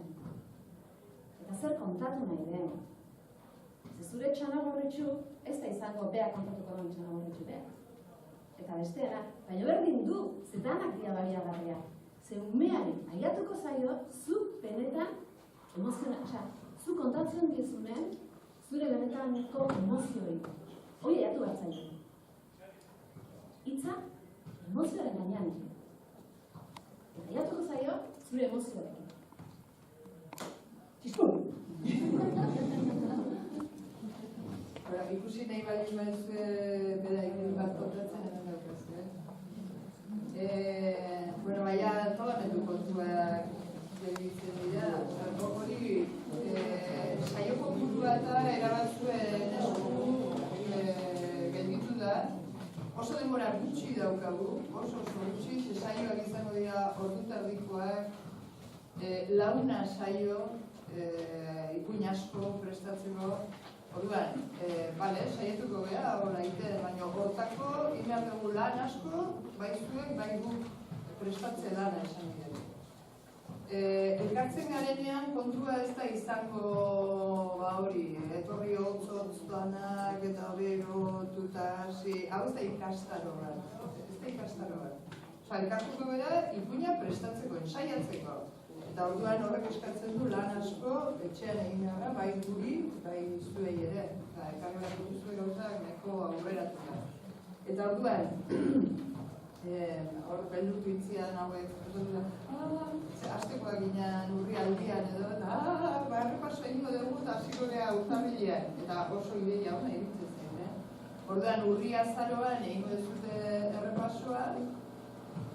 Eta zer kontatu nahi den. Zure txanagorritxu, ez da izango beak kontatuko den txanagorritxu beak. Eta besteara, baina berdin du, zetanak dira baliagarriak. Ze umeari aiatuko zaio, zu benetan emozionak, zu kontatzen diezunen, zure benetaneko emozioi. Hoi aiatu bat zaio. Itza, emozioaren gainean. Eta aiatuko zaio, zure emozioarekin. Txistu! Ikusi nahi bali maizue bera egin bat kontatzen hemen daukaz, bueno, baina tolamendu kontuak gelditzen dira. Hori, saioko burua eta erabatzuen gelditu da. Oso denbora gutxi daukagu, oso gutxi, saioak izango dira ordutardikoak, launa saio, ipuin asko prestatzeko. Orduan, saietuko gara, baina hortako inbehar dugu lan asko, bai zuek, bai guk prestatze lana esan dira. Elkartzen garenean kontua ez da izango hori, etorri hotz danak eta hori erotuta hasi, hau ez da ikastaro bat, elkartuko gara ipuina prestatzeko, ensaiatzeko. Eta orduan horrek eskatzen du lan asko, etxean egin gara, bai guri, bai zuei ere. Eta ekarri bat duzue gauzak nahiko aurreratu da. Eta orduan, hor beldurtu itzian hauek, aztekoak ginen urri aldian edo, errepaso egingo dugu eta hasiko gara urtarrilean. Eta oso ideia hona iritzen zen. Orduan urri azaroan egingo duzute errepasoa.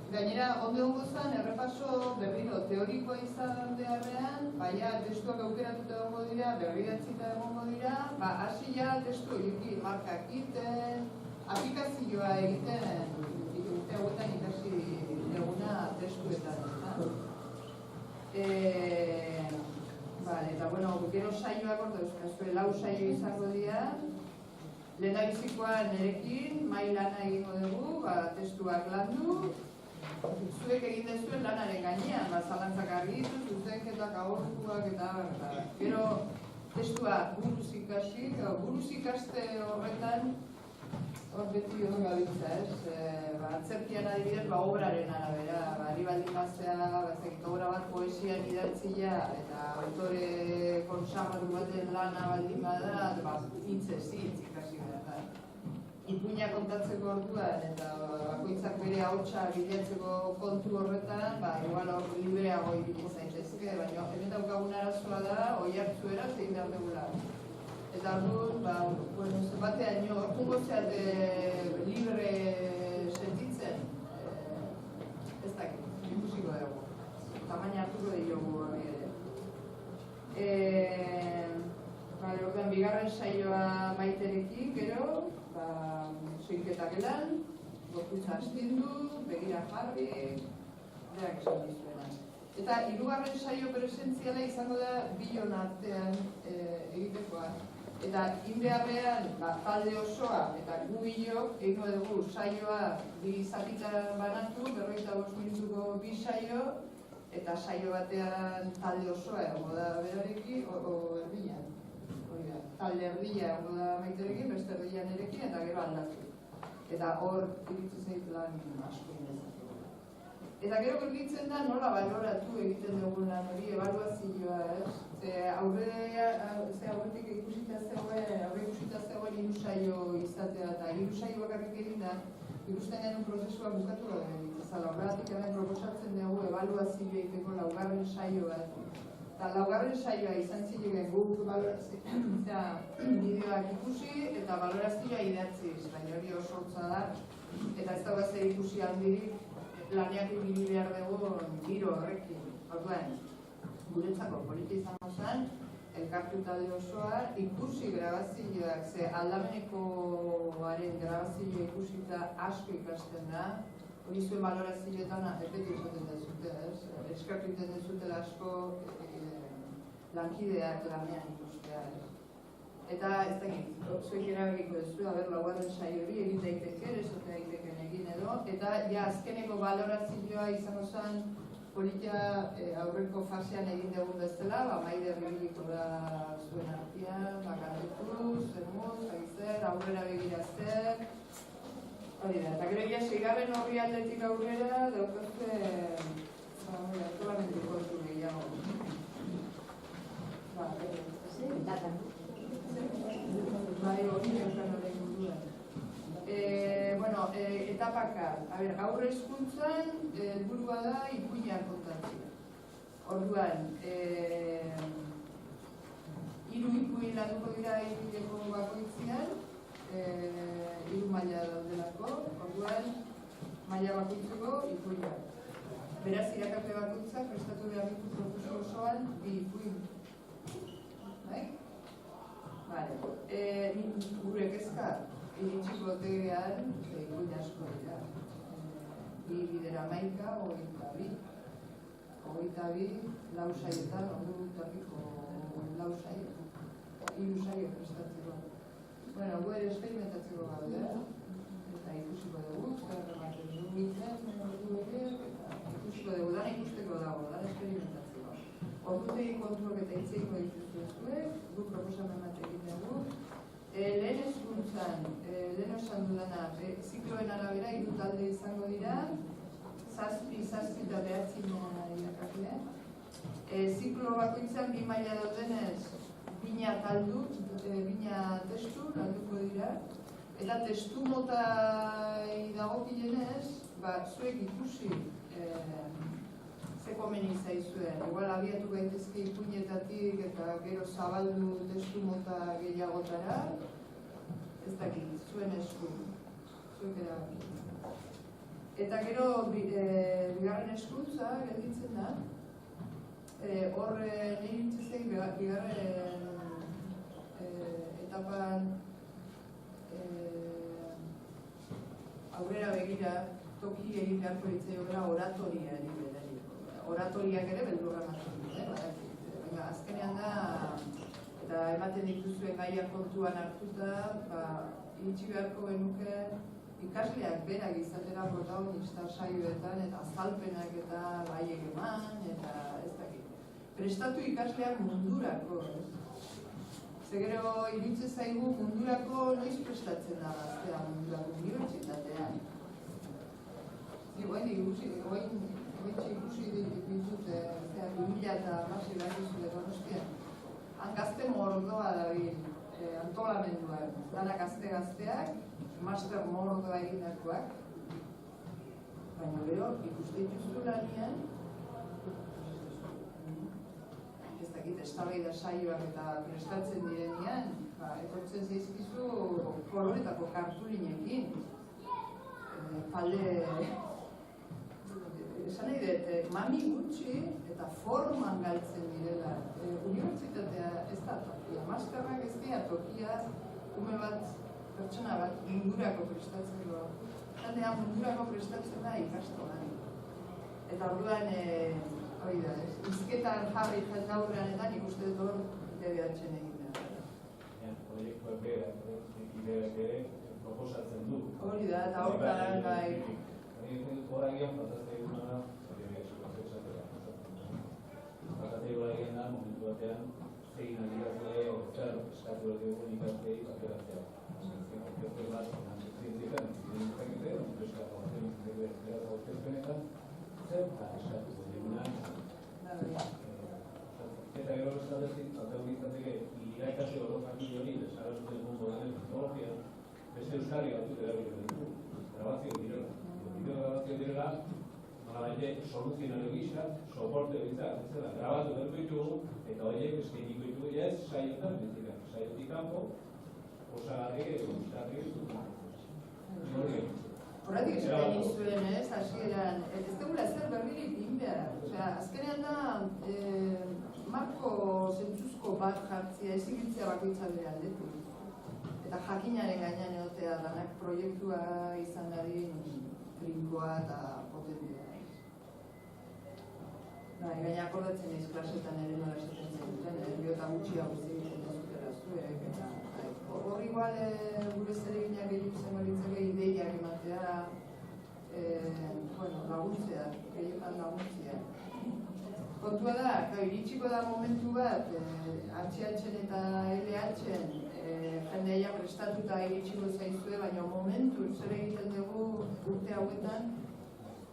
Gainera, ongo zen, errepaso berriro teorikoa izan beharrean, baina testuak aukeratuta egongo dira, berridatzita egongo dira, hasi ja testu egiten, markak egiten, aplikazioa egiten, urte hauetan ikasi eguna testuetan. Eta, bueno, gero saioak ordo euskazue, 4 saio izango dira, lehendabizikoan nerekin, mai lana egingo dugu, testuak landu, zuek egin dezuen lanaren gainean, zalantzak argitu, zuzenketak ahortuak eta gero testua buruz ikaste horretan hor beti hor gabiltza, ez? Atzerkian adibidez, obraren arabera, ari baldin bazea, obra bat poesian idatzia eta autore konsagratu baten lana baldin bada, hitzez hitz ikasi behar. Ipuina kontatzeko orduan eta bakoitzak bere ahotsa bilatzeko kontu horretan, igual hor libreago ibili zaitezke, baina hemen daukagun arazoa da oihartzuera zein behar dugula. Eta orduan, batean orduko zeate libre sentitzen, ez dakit, ikusiko dugu. Tamaina hartuko diogu hori ere. Orduan, bigarren saioa Maiterekin, gero, soinketak elan, gorputza astindu, begira jarri, berak esan dizuena. Eta hirugarren saio presentziala izango da bion artean egitekoa. Eta inbeharrean talde osoa eta gu bilok egingo dugu saioa 2 zatitan banatu, 45 minutuko 2 saio, eta saio batean talde osoa egongo da berarekin, erdian. Talde alde erdia egongo da Maiterekin, beste erdia nirekin, eta gero aldatu. Eta hor iritsi zait lan asko inezakegu. Eta gero gelditzen da nola baloratu egiten dugun lan hori, ebaluazioa, ez? Aurretik ikusita zegoen hiru saio izatea, eta hiru saio bakarrik egin da, ikusten genuen prozesua bukatu gabe egitezala. Horregatik hemen proposatzen dugu ebaluazioa egiteko laugarren saio bat. Eta laugarren saioa izan ziren guk bideoak ikusi eta balorazioa idatziz, baina hori oso hotza da, eta ez dago zer ikusi handirik laneak ibili behar dugu giro horrekin. Orduan, guretzako polita izango zen, elkartu talde osoa ikusi grabazioak, ze aldamenekoaren grabazioa ikusita asko ikasten da, hori zuen balorazioetan beti esaten dezute, eskertu egiten dezutela asko lankideak lanean ikustea. Eta ez dakit, zuek erabakiko dezu, laugarren saio hori egin daiteke, esote daiteken egin edo, eta ja azkeneko balorazioa izango zen politia aurreko fasean egin dugun bezala, Maider ibiliko da zuen artean, bakandetuz, zemuz, agizer, aurrera begirazten, hori da. Eta gero ja seigarren horri aldetik aurrera, daukazte, antolamendu kontu gehiago. Bai, hori neukan horrein munduan. Etapaka, gaur hezkuntzan helburua da ipuinak kontatzea. Orduan, 3 ipuin landuko dira egiteko bakoitzean, 3 maila daudelako, orduan maila bakoitzeko ipuinak. Beraz, irakasle bakoitzak prestatu behar ditu prozesu osoan 2 ipuin. Bai? Bale, gure kezka, iritsiko tegean, ipuin asko dira. Bi bidera 11, 22, lau saietan, ordu tokiko lau saio, 3 saio prestatzeko. Bueno, gu ere esperimentatzeko gaude, eta ikusiko dugu, zer ematen dugu ikusiko dugu, dana ikusteko dago, dana esperimentatzeko. Ordutegi kontrolok eta hitzeiko dituzue, gu proposamen bat egin dugu. Lehen hezkuntzan, lehen osan dudana, zikloen arabera 3 talde izango dira, 7 eta 9 irakasle. Ziklo bakoitzan 2 maila daudenez, 2 taldu, 2 testu landuko dira, eta testu mota dagokienez, zuek ikusi ze komeni zaizuen. Igual abiatu gaitezke ipuinetatik eta gero zabaldu testu mota gehiagotara, ez dakit, zuen esku, zuek erabaki. Eta gero, bigarren hezkuntza gelditzen da, hor nire nintzen bigarren etapan aurrera begira toki egin beharko ditzaiogela oratoriari berariko. Oratoriak ere beldurra ematen dute, baina azkenean da, eta ematen dituzuen gaiak kontuan hartuta, iritsi beharko genuke ikasleak berak izatera protagonista saioetan, eta azalpenak eta baiek eman, eta ez dakit. Prestatu ikasleak mundurako, ez? Zegero iruditzen zaigu mundurako noiz prestatzen da gaztea mundurako unibertsitatean. Goain ikusi ditut, 2016 dakizule Donostian. Han gazte mordoa dabil antolamenduan, dana gazte-gazteak, master mordoa egindakoak, baina gero ikuste dituzu lanian, ez dakit, eztabaida saioak eta prestatzen direnean, etortzen zaizkizu koloretako kartulinekin, palde, esan nahi dut, mami gutxi eta forman galtzen direla. Unibertsitatea ez da tokia, masterrak ez dira tokia, ume bat, pertsona bat, mundurako prestatzeko. Zatean mundurako prestatzen da ikastolan. Eta orduan, hori da, izketan jarri jendaurrean eta nik uste dut hor DBH-en egin da. Proiektuak ideak ere proposatzen du. Hori da, eta hortan bai. Hora egian faltazte eguna da, hori egian esukazio esatera. Faltazte eguna egin da, momentu batean, zein adierazle zer eskatu dugun ikasleei bateratzea. Aurkezpen bat, zientzietan, zientzietan, aurkezpenetan, zer eskatu duguna. Eta gero bestatetik, altatu izateke, irakasle orofakin hori, desarrollatu mundo den teknologia, beste euskari batzuk erabiltzen ditu, grabazio direla. Bideo grabazio direla, nolabait soluzionario gisa, soporte bizar, bezala, grabatu bertu ditugu, eta horiek eskainiko ditugu, ez saiotan, saiotik kanpo, osagarri, guztarri, Horretik esaten nizuen, hasieran, ez dugula zer berririk egin behar. Azkenean da, marko zentzuzko bat jartzea, ezibiltzea bakoitza bere aldetik. Eta jakinaren gainean egotea danak proiektua izan dadin trinkoa eta potentea. Gaina akordatzen ez klasetan ere nola esaten zenuten, bio eta gutxi hau egiten dezutela zuek, eta hor igual gure zereginak egin zen balitzake ideiak ematea, laguntzea, gehietan laguntzea. Kontua da, iritsiko da momentu bat, HH eta LH-en jendeia prestatuta iritsiko zaizue, baina momentu zer egiten dugu urte hauetan,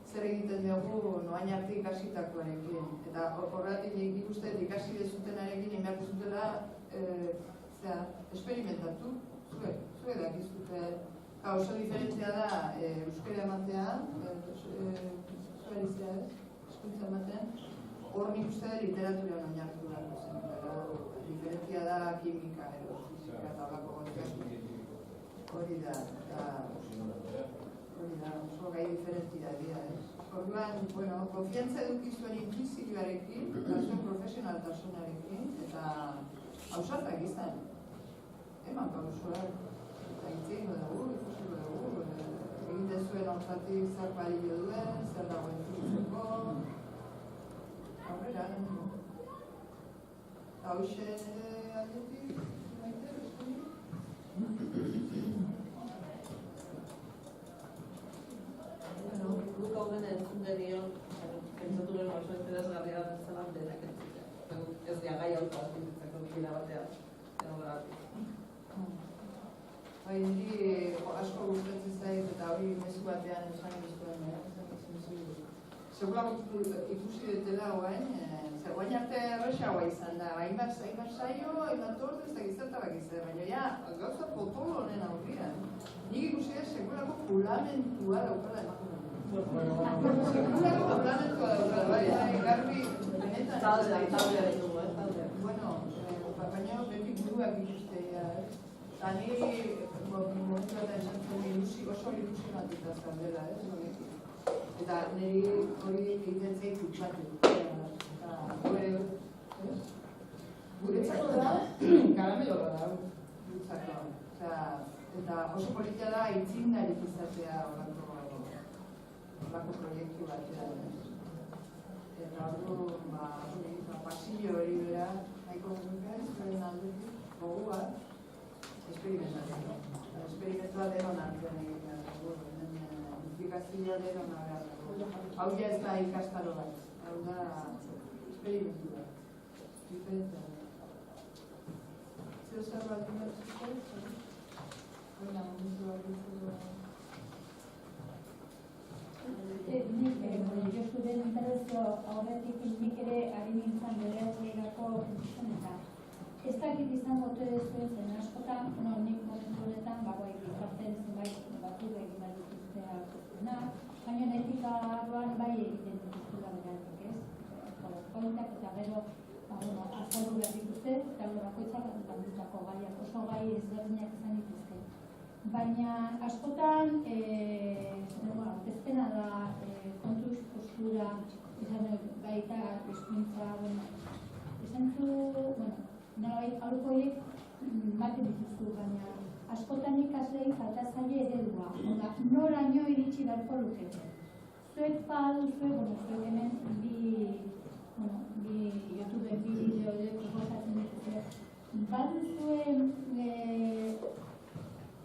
zer egiten dugu noain arte ikasitakoarekin. Eta horretik nik uste ikasi dezutenarekin inbertu zutela esperimentatu, zuek dakizute. Oso diferentzia da euskera ematea, zuerizia ez, eskuntza ematean, hor nik uste literaturan oinartu da. Diferentzia da kimika edo fizika eta horako hori da, oso gai diferentzia dira. Orduan, konfiantza eduki zuen intuizioarekin, eta zuen profesionaltasunarekin, eta ausartak izan. Eman pausoak, eta itzingo dugu, ikusiko dugu, egiten zuen hortatik zer balio duen, zer dagoen zuzeko, aurrera, eta hoxe aldetik, maite, eskunik? Guk hau dena entzun denion, pentsatu gero oso interesgarria zela denak entzutea. Ez dira gai hau azpizitzeko bikila batean, enogratik. Niri asko gustatzen zait eta hori mezu batean esan giztuen, segurako ikusi dutela guain arte erresagoa izan da, hainbat saio, hainbat ordu ez da gizartabak izan, baina gauza potolo honen aurrian. Nik ikusi da segurako pulamentua daukala emakumen. Segurako pulamentua daukala, garbi, benetan. Taldea ditugu, Bueno, baina beti buruak ikustea, eta niri momentu bat esan zen oso ilusionatuta zaudela, eta niri hori egiten zait utxatu. Guretzako da, karamelo da, guretzako. Eta oso politia da itzindarik izatea horako proiektu batean. Eta hori, pasillo hori bera, nahiko duke, zuen aldetik, gogua, esperimentatu. Esperimentua denon artean egiten dugu, implikazioa denon artean. Hau ja ez da ikastaro bat, hau da esperimentu bat. Diferentzia. Zer zer bat imatzeko? Baina, momentu bat ditzeko. Josuren interrezio aurretik nik ere ari nintzen bederatzeirako entzunetan. Ez dakit izango ote dezuen zen askotan, nik momentu honetan, gizarten zenbait batu egin behar dituztea aurkeztunak, baina etikaroan bai egiten dituztela beratik, ez? Pointak eta gero azaldu behar dituzte, eta bakoitzak bandutako gaiak, oso gai ezberdinak izan dituzte. Baina askotan, aurkezpena da kontuz postura, izan baita hizkuntza, esentzu, nolabait aurkoiek baten dituztu, baina askotan ikaslei falta zaie eredua, noraino iritsi beharko lukete. Zuek baduzue, zuek hemen bi YouTube bideo proposatzen dituzue, baduzue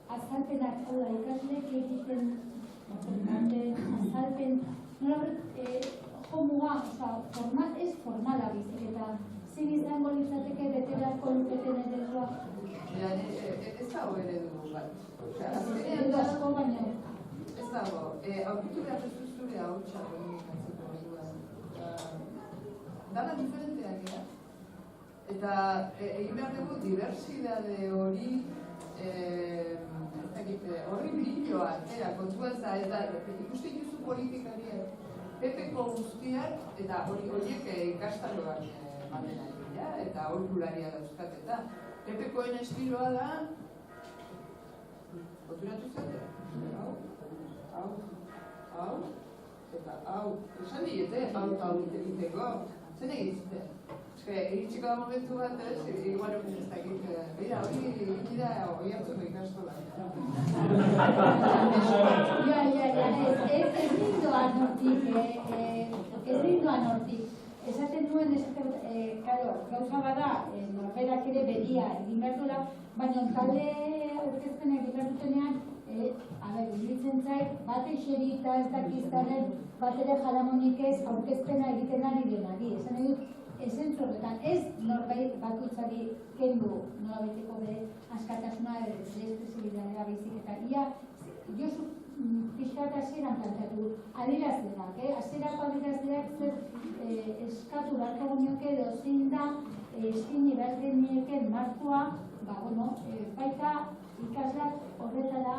azalpenak, hau da, ikasleek egiten azalpen, nolabait jomuga, ez formala bizik eta zin izango litzateke bete beharko luketen eredua? Ez dago eredu bat. Eredu asko baino. Ez dago, aurkitu behar ez zure hautsa komunikatzeko orduan. Dala diferenteak gara. Eta egin behar dugu diversidade hori horri brilloa, kontua ez da, eta ikusten duzu politikariak, PP-ko guztiak eta horiek ikastaroak maten ari dira, eta aholkularia dauzkat eta PP-koen estiloa da konturatu zate, hau, eta hau, esan diete, hau egiteko, zen egizte? Iritsiko da momentu bat, igual ez dakit, bera, hori da, hori hartuko ikastola. Ez rindoan hortik, esaten duen, gauza bada, norberak ere bedia egin behar duela, baina talde aurkezpenak egin behar dutenean, iruditzen zait, bat eseri eta ez dakiztaren, bat ere jaramonik ez aurkezpena egiten ari denari, esan nahi dut, esentzu horretan, ez norbait bakoitzari kendu nolabaiteko bere askatasuna edo espresibilitatea baizik eta ia Josu pixkat hasieran planteatu adierazleak, hasierako adierazleak zer eskatu beharko gunioke edo zein da eskaini behar genieken markoa, baita ikasleak horretara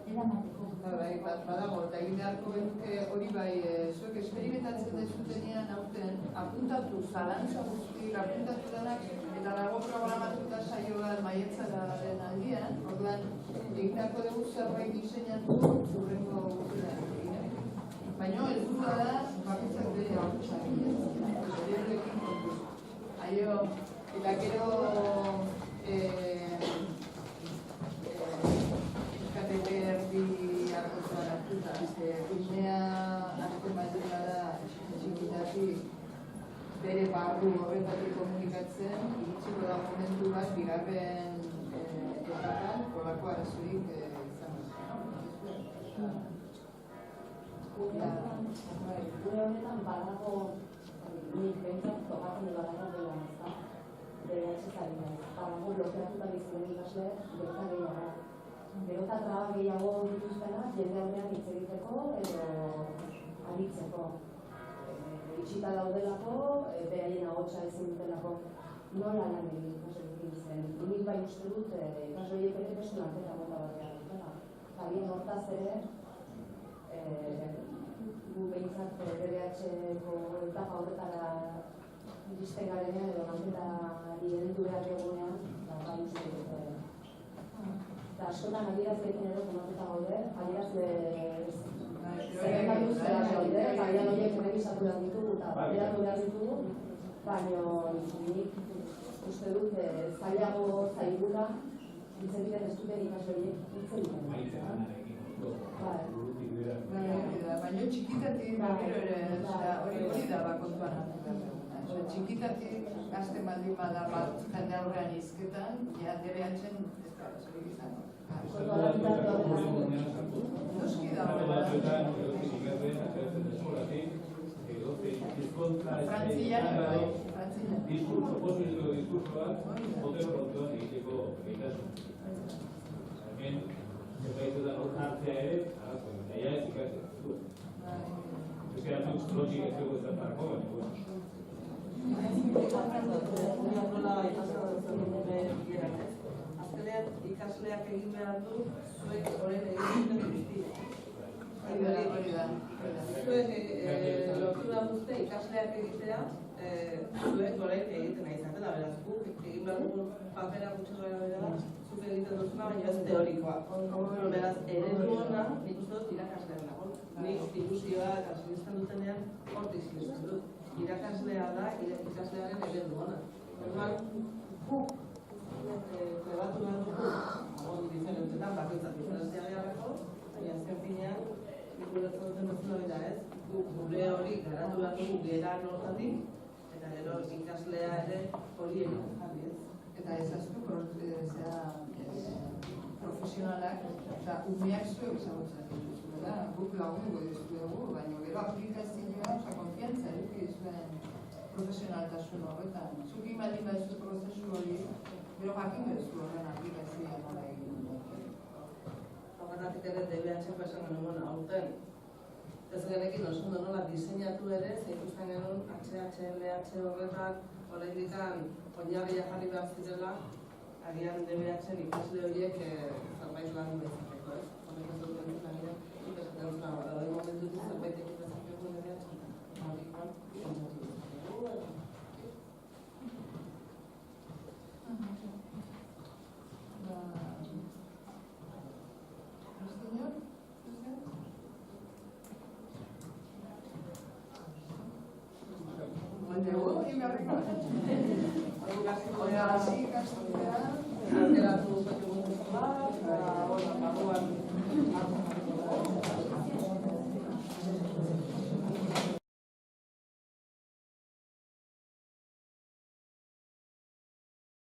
eramateko. Badago, eta egin beharko genuke hori bai, zuek esperimentatzen dezutenean aurten, apuntatu zalantza guzti, apuntatu denak, eta dago programatuta saio bat maiatzaren aldian, orduan, egitako dugu zerbait diseinatu zurrengo guztiak. Baina ez duda da, bakitzak bere hautsak, bere horrekin kontu. Aio, eta gero, eskatepe erdi hartu hartuta, gunea azken baldin bada txikitatik bere barru horretatik komunikatzen, iritsiko da momentu bat bigarren etapan kolako arazorik izan da. Gure honetan badago, nik behintzat tokatzen badago dela ezta, bere etxezari nahi. Badago blokeatuta bizien ikasle berta gehiago. Gero eta traba gehiago dituztena, jende aurrean hitz egiteko edo aritzeko. Itxita daudelako, beraien ahotsa ezin dutelako. Nola lan egin ikasleekin zen. Nik bai uste dut ikasleek ere beste lanketa mota batean dutela. Agian hortaz ere, gu behintzat BDH-ko etapa horretara iristen garenean edo lanketari edentu behar egunean, bai uste dut. Eta askotan adierazleekin ere konatuta gaude, adierazle zerrendak guztela gaude, agian horiek erregisatu behar ditugu eta bateratu behar ditugu, baina nik uste dut zailago zaigula hitz egiten ez duten ikasle horiek hitz egiten. Baina txikitatik berriro ere, hori da bakontuan hartu behar duguna. Txikitatik gazte baldin bada bat jende aurrean izketan, DBH-en ez da zorik izango. Noski dago. Frantzian, posizio diskursoak potero kontuan egiteko gaitasun. Hemen, zerbaitetan hor hartzea ere, naia ez ikatzen. Ez geratzen logik ez dugu ezartarako, azkenean ikasleak egin behar du, zuek horren egin duten guztia. Zuek lotura guztia ikasleak egitea, zuek horren egiten nahi izatela, beraz, guk egin behar dugun papera gutxo bera, zuk egiten duzuna, baina ez teorikoa. Beraz, eredu hona, nik uste dut irakaslean dago. Nik ilusioa kasilizten dutenean hortik zilizten dut. Irakaslea da, ikaslearen eredu hona. Orduan, guk prebatu behar dugu, diferentetan, bakoitzak diferentzia beharrako, baina azken finean, ikuretzen duten duzuna bera ez, gure hori garatu behar dugu gera nortatik, eta gero ikaslea ere hori egiten jarri ez. Eta ezaztu profesionalak, eta umeak zuek ezagutzen dituzuela, guk lagunduko dizuegu, baina gero aplikazioa, konfiantza eduki dizuen profesionaltasun horretan. Zukin baldin baduzu prozesu hori, gero jakin duzu horren aplikazioa nola egin dut. Horregatik ere DBH-ko esan genuen aurten. Ez genekin oso ondo nola diseinatu ere, zeikusten genuen HHLH horretan, horregitan oinarria jarri behar zirela, agian DBH-en ikasle horiek zerbait lan bezateko, ez? Horrek ez dut entzun agian, ikasatzen dut hori momentutik zerbait egin bezateko DBH-en. Horrekan, kontatu dut. Mandeu, i me